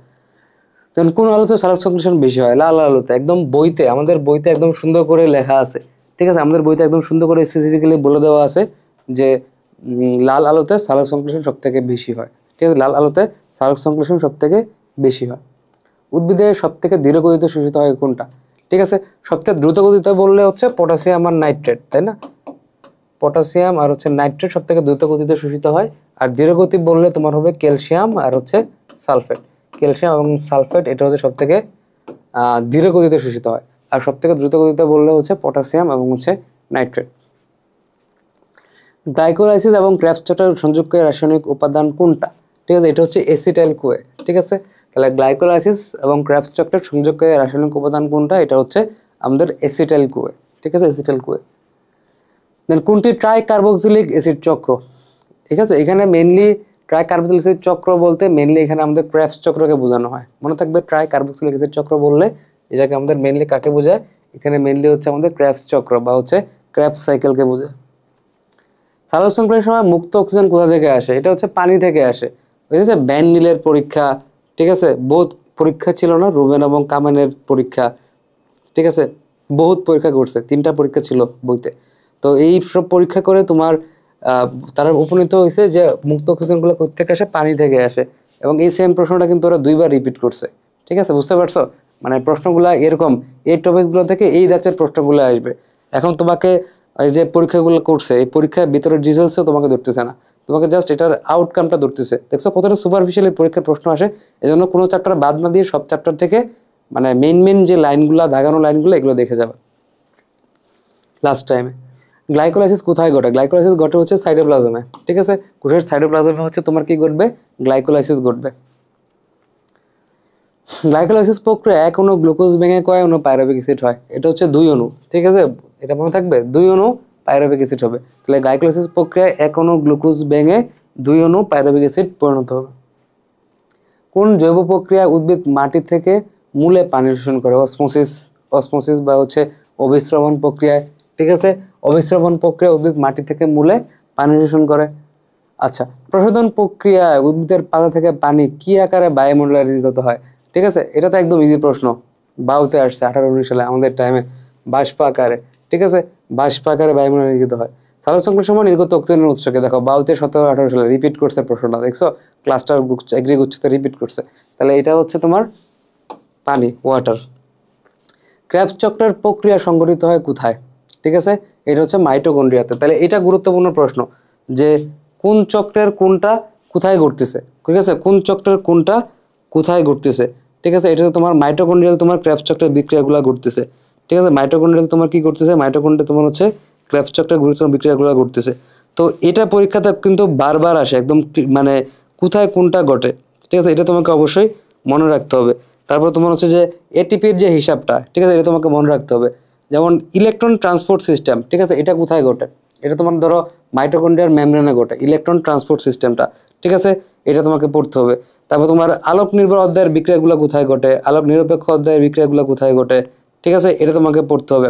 যেমন কোন আলোতে সালোক সংশ্লেষণ বেশি হয়? লাল আলোতে। একদম বইতে, আমাদের বইতে একদম সুন্দর করে লেখা আছে। ঠিক আছে, আমাদের বইতে একদম সুন্দর করে স্পেসিফিক্যালি বলে দেওয়া আছে যে লাল আলোতে সালোক সংশ্লেষণ সব থেকে বেশি হয়। ঠিক আছে, লাল আলোতে সালোক সংশ্লেষণ সব থেকে বেশি হয়। উদ্ভিদের সব থেকে ধীর গতিতে শোষিত হয় কোনটা? ঠিক আছে, সবথেকে দ্রুত গতিতে বললে হচ্ছে পটাশিয়াম আর নাইট্রেট, তাই না? পটাশিয়াম আর হচ্ছে নাইট্রেট সব থেকে দ্রুত গতিতে শোষিত হয়। আর ধীর গতি বললে তোমার হবে ক্যালসিয়াম আর হচ্ছে সালফেট। ক্যালসিয়াম এবং সালফেট এটা হচ্ছে সব থেকে ধীর গতিতে শোষিত হয়। আর সব থেকে দ্রুত গতিতে বললে হচ্ছে পটাশিয়াম এবং হচ্ছে নাইট্রেট। গ্লাইকোলাইসিস এবং ক্রেবস চক্রের সংযোগকারী রাসায়নিক উপাদান কোনটা? ঠিক আছে, এটা হচ্ছে এসিটাইল কোয়ে। ঠিক আছে, তাহলে গ্লাইকোলাইসিস এবং ক্রেবস চক্রের সংযোগকারী রাসায়নিক উপাদান কোনটা? এটা হচ্ছে আমাদের এসিটাইল কোয়ে। ঠিক আছে, এসিটাইল কোয়ে। দেন কোনটি ট্রাই কার্বক্সিলিক অ্যাসিড চক্র? ঠিক আছে, এখানে মেইনলি ট্রাই কার্বক্সিলিক অ্যাসিড চক্র বলতে মেইনলি এখানে আমাদের ক্রেবস চক্রকে বোঝানো হয়। মনে থাকবে, ট্রাই কার্বক্সিলিক অ্যাসিড চক্র বললে এটাকে আমাদের মেইনলি কাকে বোঝায়? এখানে মেইনলি হচ্ছে আমাদের ক্রেবস চক্র বা হচ্ছে ক্রেবস সাইকেলকে বোঝায়। সালোক সংশ্লেষণের সময় মুক্ত অক্সিজেন কোথা থেকে আসে? এটা হচ্ছে পানি থেকে আসে। বুঝেছে, ব্যান নিলের পরীক্ষা, ঠিক আছে, বহুত পরীক্ষা ছিল না, রুবেন এবং কামানের পরীক্ষা, ঠিক আছে, বহুত পরীক্ষা করছে, 3টা পরীক্ষা ছিল বইতে। তো এই সব পরীক্ষা করে তোমার তারা উপনীত হয়েছে যে মুক্ত অক্সিজেনগুলো কোথা থেকে আসে? পানি থেকে আসে। এবং এই সেম প্রশ্নটা কিন্তু ওরা 2বার রিপিট করছে। ঠিক আছে, বুঝতে পারছো? মানে প্রশ্নগুলা এরকম, এই টপিকগুলো থেকে এই ব্যাচের প্রশ্নগুলো আসবে। এখন তোমাকে এই যে পরীক্ষাগুলো করছে, এই পরীক্ষার ভিতরের ডিটেলসও তোমাকে ধরতেছে না, তোমাকে জাস্ট এটার আউটকামটা ধরতেছে। দেখছো কতটা সুপারফিশিয়ালি পরীক্ষার প্রশ্ন আসে। এজন্য কোনো চ্যাপ্টার বাদ না দিয়ে সব চ্যাপ্টার থেকে মানে মেইন যে লাইনগুলো, দাগানো লাইনগুলো, এগুলো দেখে যাবে লাস্ট টাইমে। গ্লাইকোলাইসিস কোথায় ঘটে? গ্লাইকোলাইসিস ঘটে হচ্ছে সাইটোপ্লাজমে। ঠিক আছে, কোষের সাইটোপ্লাজমে হচ্ছে তোমার কি ঘটবে? গ্লাইকোলাইসিস ঘটবে। গ্লাইকোলাইসিস প্রক্রিয়া এক অণু গ্লুকোজ ভেঙে কয় অণু পাইরুভিক অ্যাসিড হয়? এটা হচ্ছে 2 অণু। ঠিক আছে, এটা মনে থাকবে, 2 অণু পাইরুভিক অ্যাসিড হবে। তাহলে গ্লাইকোলাইসিস প্রক্রিয়ায় এক অণু গ্লুকোজ ভেঙে 2 অণু পাইরুভিক অ্যাসিড পরিণত হবে। কোন জৈব প্রক্রিয়া উদ্ভিদ মাটি থেকে মূলে পানি শোষণ করে? অসমোসিস, অসমোসিস বা হচ্ছে অভিস্রবণ প্রক্রিয়ায়। ঠিক আছে, অভিস্রবণ প্রক্রিয়া উদ্ভিদ মাটি থেকে মূলে পানি শোষণ করে। আচ্ছা, প্রশোধন প্রক্রিয়ায় উদ্ভিদের পাতা থেকে পানি কি আকারে বায়ুমণ্ডলে নির্গত হয়? ঠিক আছে, এটা তো একদম ইজি প্রশ্ন, বাউতে আসছে 18-19 সালে আমাদের টাইমে, বাষ্প আকারে। ঠিক আছে, বাষ্প আকারে বায়ুমণ্ডলে নির্গত হয়। সালোক সংশ্লেষণের সময় নির্গত অক্সিজেনের উৎসকে দেখো, বাউতে 17-18 সালে রিপিট করছে প্রশ্নটা, দেখছো ক্লাস্টার এগ্রি গুচ্ছতে রিপিট করছে। তাহলে এটা হচ্ছে তোমার পানি, ওয়াটার। ক্রেবস চক্রের প্রক্রিয়া সংঘটিত হয় কোথায়? ঠিক আছে, এটা হচ্ছে মাইটোকন্ড্রিয়াতে। তাহলে এটা গুরুত্বপূর্ণ প্রশ্ন যে কোন চক্রের কোনটা কোথায় ঘটতেছে। ঠিক আছে, কোন চক্রের কোনটা কোথায় ঘটতেছে। ঠিক আছে, এটা তোমার মাইটোকন্ড্রিয়াতে তোমার ক্রেবস চক্রের বিক্রিয়াগুলো ঘটতেছে। ঠিক আছে, মাইটোকন্ড্রিয়াতে তোমার কি ঘটতেছে? মাইটোকন্ড্রিয়া তোমার হচ্ছে ক্রেবস চক্রের গুরুত্বপূর্ণ বিক্রিয়াগুলো ঘটতেছে। তো এটা পরীক্ষাতে কিন্তু বারবার আসে, একদম মানে কোথায় কোনটা ঘটে। ঠিক আছে, এটা তোমাকে অবশ্যই মনে রাখতে হবে। তারপর তোমার হচ্ছে যে এটিপির যে হিসাবটা, ঠিক আছে, এটা তোমাকে মনে রাখতে হবে। যেমন ইলেকট্রন ট্রান্সপোর্ট সিস্টেম, ঠিক আছে, এটা কোথায় ঘটে? এটা তোমার ধরো মাইটোকন্ড্রিয়ার মেমব্রেনে ঘটে ইলেকট্রন ট্রান্সপোর্ট সিস্টেমটা। ঠিক আছে, এটা তোমাকে পড়তে হবে। তারপর তোমার আলোক নির্ভর অধ্যায়ের বিক্রিয়াগুলো কোথায় ঘটে? আলোক নিরপেক্ষ অধ্যায়ের বিক্রিয়াগুলো কোথায় ঘটে? ঠিক আছে, এটা তোমাকে পড়তে হবে।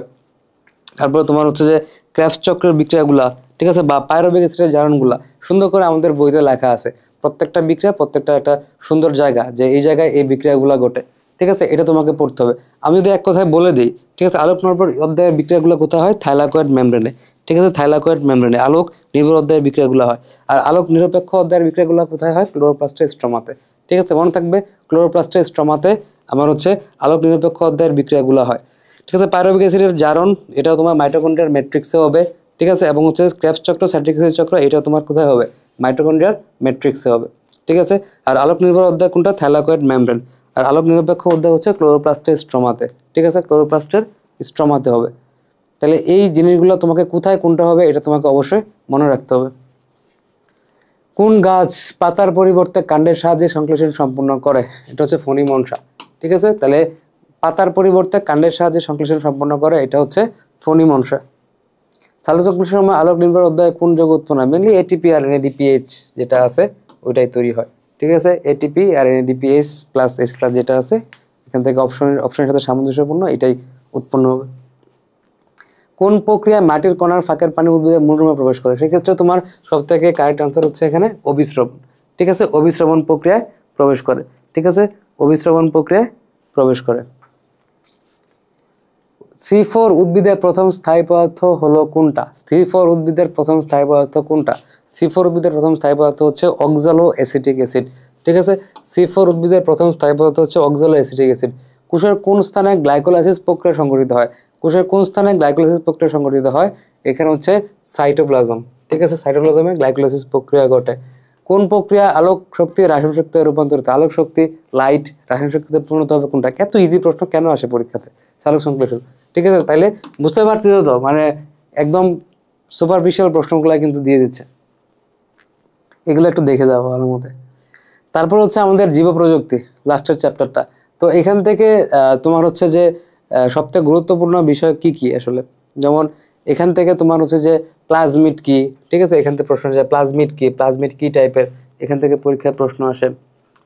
তারপর তোমার হচ্ছে যে ক্রেবস চক্রের বিক্রিয়াগুলা, ঠিক আছে, বা পাইরুভিক অ্যাসিডের জারণগুলা সুন্দর করে আমাদের বইতে লেখা আছে। প্রত্যেকটা বিক্রিয়া, প্রত্যেকটা একটা সুন্দর জায়গা, যে এই জায়গায় এই বিক্রিয়াগুলো ঘটে। ঠিক আছে, এটা তোমাকে পড়তে হবে। আমি যদি এক কথায় বলে দিই, ঠিক আছে, আলোক নির্ভর অধ্যায়ের বিক্রিয়াগুলো কোথায় হয়? থাইলাকয়েড মেমব্রেনে। ঠিক আছে, থাইলাকয়েড মেমব্রেনে আলোক নির্ভর অধ্যায়ের বিক্রিয়াগুলো হয়। আর আলোক নিরপেক্ষ অধ্যায়ের বিক্রিয়াগুলো কোথায় হয়? ক্লোরোপ্লাস্টের স্ট্রমাতে। ঠিক আছে, মনে থাকবে, ক্লোরোপ্লাস্টের স্ট্রমাতে আমার হচ্ছে আলোক নিরপেক্ষ অধ্যায়ের বিক্রিয়াগুলো হয়। ঠিক আছে, পাইরুভিক অ্যাসিডের জারণ এটাও তোমার মাইটোকন্ড্রিয়ার ম্যাট্রিক্সে হবে। ঠিক আছে, এবং হচ্ছে ক্রেবস চক্র, সাইট্রিক অ্যাসিড চক্র, এটাও তোমার কোথায় হবে? মাইটোকন্ড্রিয়ার ম্যাট্রিক্সে হবে। ঠিক আছে, আর আলোক নির্ভর অধ্যায় কোনটা? Thylakoid membrane. আর আলোক নিরপেক্ষ অধ্যায় হচ্ছে ক্লোরোপ্লাস্টের স্ট্রমাতে। ঠিক আছে, ক্লোরোপ্লাস্টের স্ট্রমাতে হবে। তাহলে এই জিনিসগুলো তোমাকে কোথায় কোনটা হবে এটা তোমাকে অবশ্যই মনে রাখতে হবে। কোন গাছ পাতার পরিবর্তে কাণ্ডের সাহায্যে সংশ্লেষণ সম্পন্ন করে? এটা হচ্ছে ফণী মনসা। ঠিক আছে, তাহলে পাতার পরিবর্তে কাণ্ডের সাহায্যে সংশ্লেষণ সম্পন্ন করে, এটা হচ্ছে ফণী মনসা। সালোক সংশ্লেষণের সময় আলোক নির্ভর অধ্যায়ে কোন যৌগ উৎপন্ন হয়? মেনলি এটিপি আর এনএডিপিএইচ যেটা আছে ওইটাই তৈরি হয়। ঠিক আছে, এটিপি আর এনএডিপিএইচ প্লাস H প্লাস যেটা আছে, এখান থেকে অপশনের সাথে সামঞ্জস্যপূর্ণ এটাই উৎপন্ন হবে। কোন প্রক্রিয়ায় মাটির কণার ফাঁকের পানি উদ্ভিদের মূলরূপে প্রবেশ করে? সেক্ষেত্রে তোমার সব থেকে কারেক্ট আনসার হচ্ছে এখানে অভিস্রবণ। ঠিক আছে, অভিস্রবণ প্রক্রিয়ায় প্রবেশ করে। ঠিক আছে, অভিস্রবণ প্রক্রিয়ায় প্রবেশ করে। C4 উদ্ভিদের প্রথম স্থায়ী পদার্থ হলো কোনটা? C4 উদ্ভিদের প্রথম স্থায়ী পদার্থ কোনটা? C4 উদ্ভিদের প্রথম স্থায়ী পদার্থ হচ্ছে অক্সালো অ্যাসিটিক অ্যাসিড। ঠিক আছে, C4 উদ্ভিদের প্রথম স্থায়ী পদার্থ হচ্ছে অক্সালো অ্যাসিটিক অ্যাসিড। কোষের কোন স্থানে গ্লাইকোলাইসিস প্রক্রিয়া সংঘটিত হয়? কোষের কোন স্থানে গ্লাইকোলাইসিস প্রক্রিয়া সংঘটিত হয়? এখানে হচ্ছে সাইটোপ্লাজম। ঠিক আছে, সাইটোপ্লাজমে গ্লাইকোলাইসিস প্রক্রিয়া ঘটে। কোন প্রক্রিয়া আলোক শক্তি রাসায়নিক শক্তিতে রূপান্তরিত? আলোক শক্তি, লাইট, রাসায়নিক শক্তিতে পরিণত হবে কোনটা? এত ইজি প্রশ্ন কেন আসে পরীক্ষাতে? সালোক সংশ্লেষণ। ঠিক আছে, তাইলে বুঝতে পারতেছ তো, মানে একদম সুপারফিশিয়াল প্রশ্নগুলো কিন্তু দিয়ে দিচ্ছে, এগুলো একটু দেখে যাও ভালো মতে। তারপর হচ্ছে আমাদের জীব প্রযুক্তি, লাস্টের চ্যাপ্টারটা। তো এখান থেকে তোমার হচ্ছে যে সবথেকে গুরুত্বপূর্ণ বিষয় কি কি আসলে, যেমন এখান থেকে তোমার হচ্ছে যে প্লাজমিড কি, ঠিক আছে, এখান থেকে প্রশ্ন আসে প্লাজমিড কি, প্লাজমিড কি টাইপের, এখান থেকে পরীক্ষায় প্রশ্ন আসে,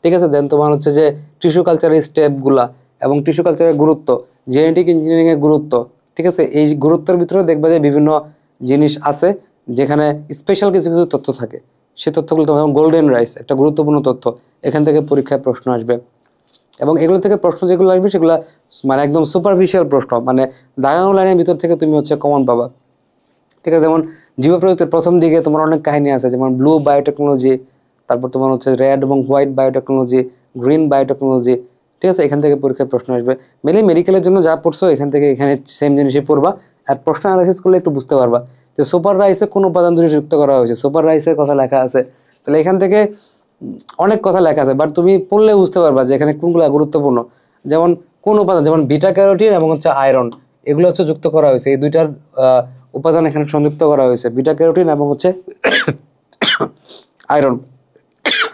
ঠিক আছে। দেন তোমার হচ্ছে যে টিস্যু কালচারের স্টেপগুলা এবং টিস্যু কালচারের গুরুত্ব, জেনেটিক ইঞ্জিনিয়ারিং এর গুরুত্ব, ঠিক আছে। এই গুরুত্বের ভিতরে দেখবা যে বিভিন্ন জিনিস আছে যেখানে স্পেশাল কিছু কিছু তথ্য থাকে, সেই তথ্যগুলো তোমার গোল্ডেন রাইস একটা গুরুত্বপূর্ণ তথ্য, এখান থেকে পরীক্ষায় প্রশ্ন আসবে। এবং এগুলো থেকে প্রশ্ন যেগুলো আসবে সেগুলো মানে একদম সুপারফিশিয়াল প্রশ্ন, মানে দাগানো লাইনের ভিতর থেকে তুমি হচ্ছে কমন পাবা, ঠিক আছে। যেমন জীব প্রযুক্তির প্রথম দিকে তোমার অনেক কাহিনী আছে, যেমন ব্লু বায়োটেকনোলজি, তারপর তোমার হচ্ছে রেড এবং হোয়াইট বায়োটেকনোলজি, গ্রিন বায়োটেকনোলজি, ঠিক আছে। এখান থেকে পরীক্ষায় প্রশ্ন আসবে। মেনলি মেডিকেলের জন্য যা পড়ছো এখান থেকে এখানে সেম জিনিসই পড়বা, আর প্রশ্ন অ্যানালাইসিস করলে একটু বুঝতে পারবা যে সুপার রাইসে কোন উপাদান দুটি যুক্ত করা হয়েছে, সুপার রাইসের কথা লেখা আছে। তাহলে এখান থেকে অনেক কথা লেখা আছে, বাট তুমি পড়লে বুঝতে পারবা যে এখানে কোনগুলো গুরুত্বপূর্ণ। যেমন কোন উপাদান, যেমন বিটা ক্যারোটিন এবং হচ্ছে আয়রন, এগুলো হচ্ছে যুক্ত করা হয়েছে, এই দুইটার উপাদান এখানে সংযুক্ত করা হয়েছে, বিটা ক্যারোটিন এবং হচ্ছে আয়রন।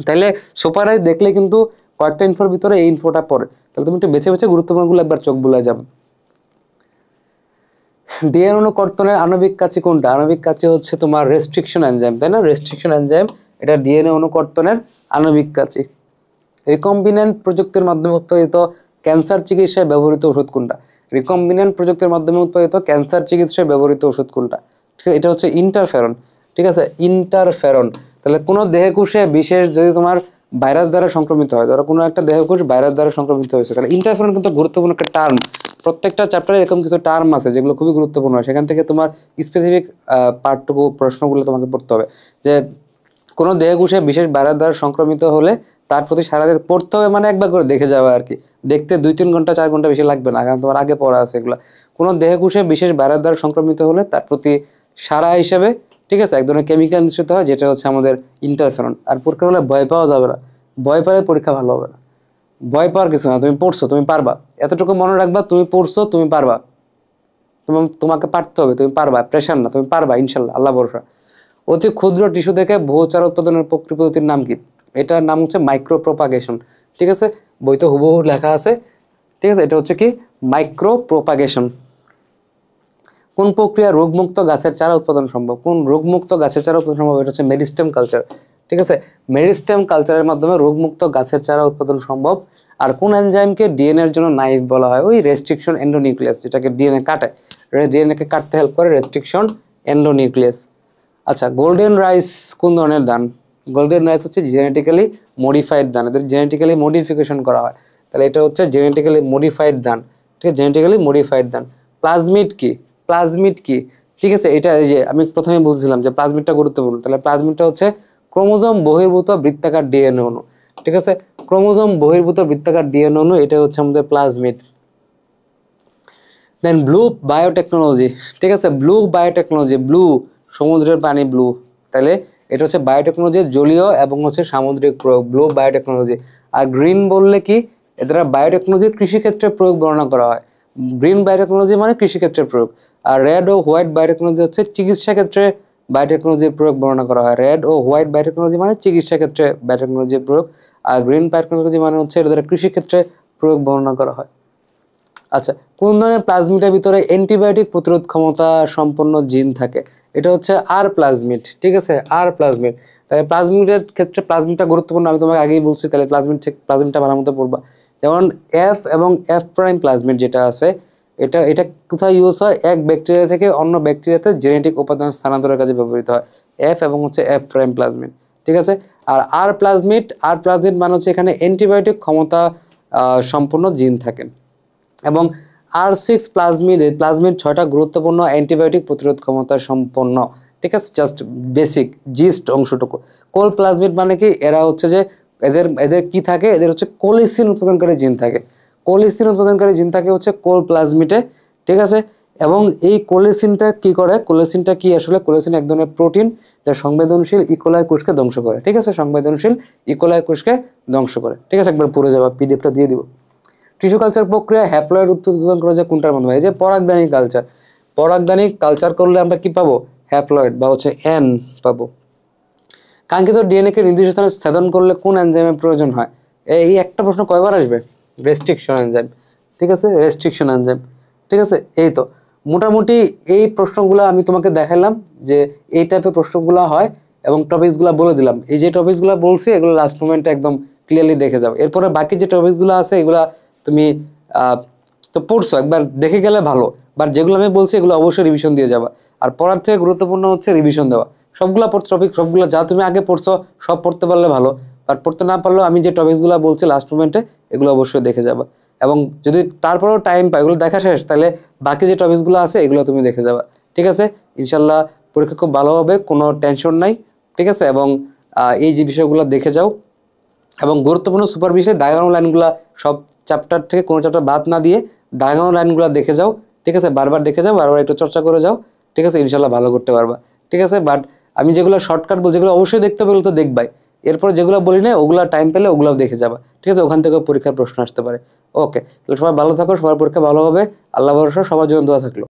তাইলে সুপার রাইস দেখলে কিন্তু কয়েকটা ইনফোর ভিতরে এই ইনফোটা পড়ে, তাহলে তুমি একটু বেছে বেছে গুরুত্বপূর্ণগুলো একবার চোখ বুলায় যাবে। ডিএনএ অনুকর্তনের আণবিক কাঁচি কোনটা? আণবিক কাঁচি হচ্ছে তোমার রেস্ট্রিকশন এনজাইম, তাই না? রেস্ট্রিকশন এনজাইম, এটা ডিএনএ অনুকর্তনের আণবিক কাঁচি। রিকম্বিনেন্ট প্রযুক্তির মাধ্যমে উৎপাদিত ক্যান্সার চিকিৎসায় ব্যবহৃত ওষুধ কোনটা? রিকম্বিনেন্ট প্রযুক্তির মাধ্যমে উৎপাদিত ক্যান্সার চিকিৎসায় ব্যবহৃত ওষুধ কোনটা? ঠিক আছে, এটা হচ্ছে ইন্টারফেরন, ঠিক আছে, ইন্টারফেরন। তাহলে কোনো দেহকোষে বিশেষ যদি তোমার ভাইরাস দ্বারা সংক্রমিত হয়, ধরো কোনো একটা দেহকোষ ভাইরাস দ্বারা সংক্রমিত হয়েছে, তাহলে ইন্টারফেরন কিন্তু গুরুত্বপূর্ণ একটা টার্ম। প্রত্যেকটা চ্যাপ্টারে এরকম কিছু টার্ম আছে যেগুলো খুবই গুরুত্বপূর্ণ, সেখান থেকে তোমার স্পেসিফিক পার্টটুকু প্রশ্নগুলো তোমাকে পড়তে হবে। যে কোনো দেহকোষে বিশেষ ভাইরাস দ্বারা সংক্রমিত হলে তার প্রতি সারাদিন পড়তে হবে, মানে একবার করে দেখে যাবে আর কি, দেখতে 2-3 ঘন্টা 4 ঘন্টা বেশি লাগবে না, কারণ তোমার আগে পড়া আছে এগুলো। কোনো দেহকোষে বিশেষ ভাইরাস দ্বারা সংক্রমিত হলে তার প্রতি সারা হিসেবে, ঠিক আছে, এক ধরনের কেমিক্যাল নিঃসৃত হয় যেটা হচ্ছে আমাদের ইন্টারফেরন। আর পরীক্ষা হলে ভয় পাওয়া যাবে না, ভয় পেলে পরীক্ষা ভালো হবে না, ভয় পাওয়ার কিছু না, তুমি পড়ছো তুমি পারবা, এতটুকু মনে রাখবা, তুমি পড়ছো তুমি পারবা, তোমাকে পারতে হবে, তুমি পারবা, প্রেশার না, তুমি পারবা ইনশাল্লাহ, আল্লাহ ভরসা। অতি ক্ষুদ্র টিস্যু থেকে বহুচার উৎপাদনের প্রক্রিয়া পদ্ধতির নাম কি? এটার নাম হচ্ছে মাইক্রো প্রোপাগেশন, ঠিক আছে, বইতে হুবহু লেখা আছে, ঠিক আছে। এটা হচ্ছে কি মাইক্রো প্রোপাগেশন। কোন প্রক্রিয়া রোগমুক্ত গাছের চারা উৎপাদন সম্ভব? কোন রোগমুক্ত গাছের চারা উৎপাদন সম্ভব? এটা হচ্ছে মেরিস্টেম কালচার, ঠিক আছে। মেরিস্টেম কালচারের মাধ্যমে রোগমুক্ত গাছের চারা উৎপাদন সম্ভব। আর কোন এনজাইমকে ডিএনএ এর জন্য নাইফ বলা হয়? ওই রেস্ট্রিকশন এন্ডোনিউক্লিয়াস, যেটাকে ডিএনএ কাটে, ডিএনএ কে কাটতে হেল্প করে রেস্ট্রিকশন এন্ডোনিউক্লিয়াস। আচ্ছা, গোল্ডেন রাইস কোন ধরনের ধান? গোল্ডেন রাইস হচ্ছে জেনেটিক্যালি মডিফাইড ধান, এদের জেনেটিক্যালি মডিফিকেশন করা হয়, তাহলে এটা হচ্ছে জেনেটিক্যালি মডিফাইড ধান, ঠিক আছে, জেনেটিক্যালি মডিফাইড ধান। প্লাজমিড কি? প্লাজমিড কি, ঠিক আছে, এটা এই যে আমি প্রথমে বলছিলাম যে প্লাজমিডটা গুরুত্বপূর্ণ, তাহলে প্লাজমিডটা হচ্ছে ক্রোমোজোম বহির্ভূত বৃত্তাকার ডিএনএ অণু, ঠিক আছে, ক্রোমোজোম বহির্ভূত বৃত্তাকার ডিএনএ অণু, এটা হচ্ছে আমাদের প্লাজমিড। দেন ব্লু বায়োটেকনোলজি, ঠিক আছে, ব্লু বায়োটেকনোলজি, ব্লু সমুদ্রের পানি ব্লু, তাহলে এটা হচ্ছে বায়োটেকনোলজির জলীয় এবং হচ্ছে সামুদ্রিক প্রয়োগ, ব্লু বায়োটেকনোলজি। আর গ্রিন বললে কি? এদের বায়োটেকনোলজির কৃষিক্ষেত্রে প্রয়োগ বর্ণনা করা হয়, গ্রিন বায়োটেকনোলজি মানে কৃষিক্ষেত্রে প্রয়োগ। আর রেড ও হোয়াইট বায়োটেকনোলজি হচ্ছে চিকিৎসা ক্ষেত্রে বায়োটেকনোলজির প্রয়োগ বর্ণনা করা হয়, রেড ও হোয়াইট বায়োটেকনোলজি মানে চিকিৎসা ক্ষেত্রে বায়োটেকনোলজির প্রয়োগ, আর গ্রিন বায়োটেকনোলজি মানে হচ্ছে এদের কৃষিক্ষেত্রে প্রয়োগ বর্ণনা করা হয়। আচ্ছা, কোন ধরনের প্লাজমিডের ভিতরে অ্যান্টিবায়োটিক প্রতিরোধ ক্ষমতা সম্পন্ন জিন থাকে? এটা হচ্ছে আর প্লাজমিড, ঠিক আছে, আর প্লাজমিড। তাহলে প্লাজমিডের ক্ষেত্রে প্লাজমিডটা গুরুত্বপূর্ণ, আমি তোমাকে আগেই বলছি, তাহলে প্লাজমিডটা ভালো মতো পড়বা। যেমন এফ এবং এফ প্রাইম প্লাজমিড যেটা আছে, এটা এটা কোথায় ইউজ হয়? এক ব্যাকটেরিয়া থেকে অন্য ব্যাকটেরিয়াতে জেনেটিক উপাদান স্থানান্তরের কাজে ব্যবহৃত হয়, এফ এবং হচ্ছে এফ প্রাইম প্লাজমিড, ঠিক আছে। আর আর প্লাজমিড মানে হচ্ছে এখানে অ্যান্টিবায়োটিক ক্ষমতা সম্পন্ন জিন থাকে। এবং আর6 প্লাজমিড 6টা গুরুত্বপূর্ণ অ্যান্টিবায়োটিক প্রতিরোধ ক্ষমতা সম্পন্ন, ঠিক আছে, জাস্ট বেসিক জিস্ট অংশটুকু। কোল প্লাজমিড মানে কি? এরা হচ্ছে যে এদের কি থাকে? এদের হচ্ছে কোলিসিন উৎপাদনকারী জিন থাকে, কোলিসিন উৎপাদনকারী জিন থাকে হচ্ছে কোল প্লাজমিডে, ঠিক আছে। এবং এই কোলিসিনটা কি করে? কোলিসিনটা কি আসলে? কোলিসিন এক ধরনের প্রোটিন যা সংবেদনশীল ইকোলাই কোষকে ধ্বংস করে, ঠিক আছে, সংবেদনশীল ইকোলাই কোষকে ধ্বংস করে, ঠিক আছে। একবার পড়ে যাবা, পিডিএফটা দিয়ে দিব। টিস্যু কালচার প্রক্রিয়া হ্যাপ্লয়েড উৎপাদন করা যায় কোনটার মাধ্যমে? এই যে পরাগদানি কালচার, পরাগদানি কালচার করলে আমরা কি পাবো? হ্যাপ্লয়েড বা হচ্ছে এন পাবো। কাঙ্ক্ষিত ডিএনএ কে নির্দিষ্ট স্থানে ছেদন করলে কোন এনজাইমের প্রয়োজন হয়? এই একটা প্রশ্ন কয়বার আসবে? রেস্ট্রিকশন এনজাইম, ঠিক আছে, রেস্ট্রিকশন এনজাইম, ঠিক আছে। এই তো মোটামুটি এই প্রশ্নগুলো আমি তোমাকে দেখালাম যে এই টাইপের প্রশ্নগুলো হয়, এবং টপিকসগুলো বলে দিলাম। এই যে টপিকসগুলো বলছি এগুলো লাস্ট মোমেন্টে একদম ক্লিয়ারলি দেখে যাও। এরপরে বাকি যে টপিকসগুলো আছে এগুলা তুমি তো পড়ছো, একবার দেখে গেলে ভালো, বাট যেগুলো আমি বলছি এগুলো অবশ্যই রিভিশন দিয়ে যাবা। আর পড়ার থেকে গুরুত্বপূর্ণ হচ্ছে রিভিশন দেওয়া। সবগুলা টপিক সবগুলো যা তুমি আগে পড়ছো সব পড়তে পারলে ভালো, বাট পড়তে না পারলেও আমি যে টপিকসগুলো বলছি লাস্ট মোমেন্টে এগুলো অবশ্যই দেখে যাবা। এবং যদি তারপরেও টাইম পাই এগুলো দেখা শেষ, তাহলে বাকি যে টপিকসগুলো আছে এগুলো তুমি দেখে যাবা, ঠিক আছে। ইনশাল্লাহ পরীক্ষা খুব ভালো হবে, কোনো টেনশন নাই, ঠিক আছে। এবং এই যে বিষয়গুলো দেখে যাও, এবং গুরুত্বপূর্ণ সুপার বিষয়ে ডায়াগ্রাম লাইনগুলো সব চ্যাপ্টার থেকে কোনো চ্যাপ্টার বাদ না দিয়ে ডায়াগ্রাম লাইনগুলো দেখে যাও, ঠিক আছে। বারবার দেখে যাও, বারবার একটু চর্চা করে যাও, ঠিক আছে। ইনশাল্লাহ ভালো করতে পারবা, ঠিক আছে। বাট আমি যেগুলো শর্টকাট বল, যেগুলো অবশ্যই দেখতে হবে ওগুলো তো দেখবাই, এরপর যেগুলো বলি না ওগুলো টাইম পেলে ওগুলোও দেখে যাবা, ঠিক আছে। ওখান থেকে পরীক্ষার প্রশ্ন আসতে পারে। ওকে, তাহলে সবাই ভালো থাকো, সবার পরীক্ষা ভালো হবে, আল্লাহ ভরসা, সবার জন্য দোয়া থাকলো।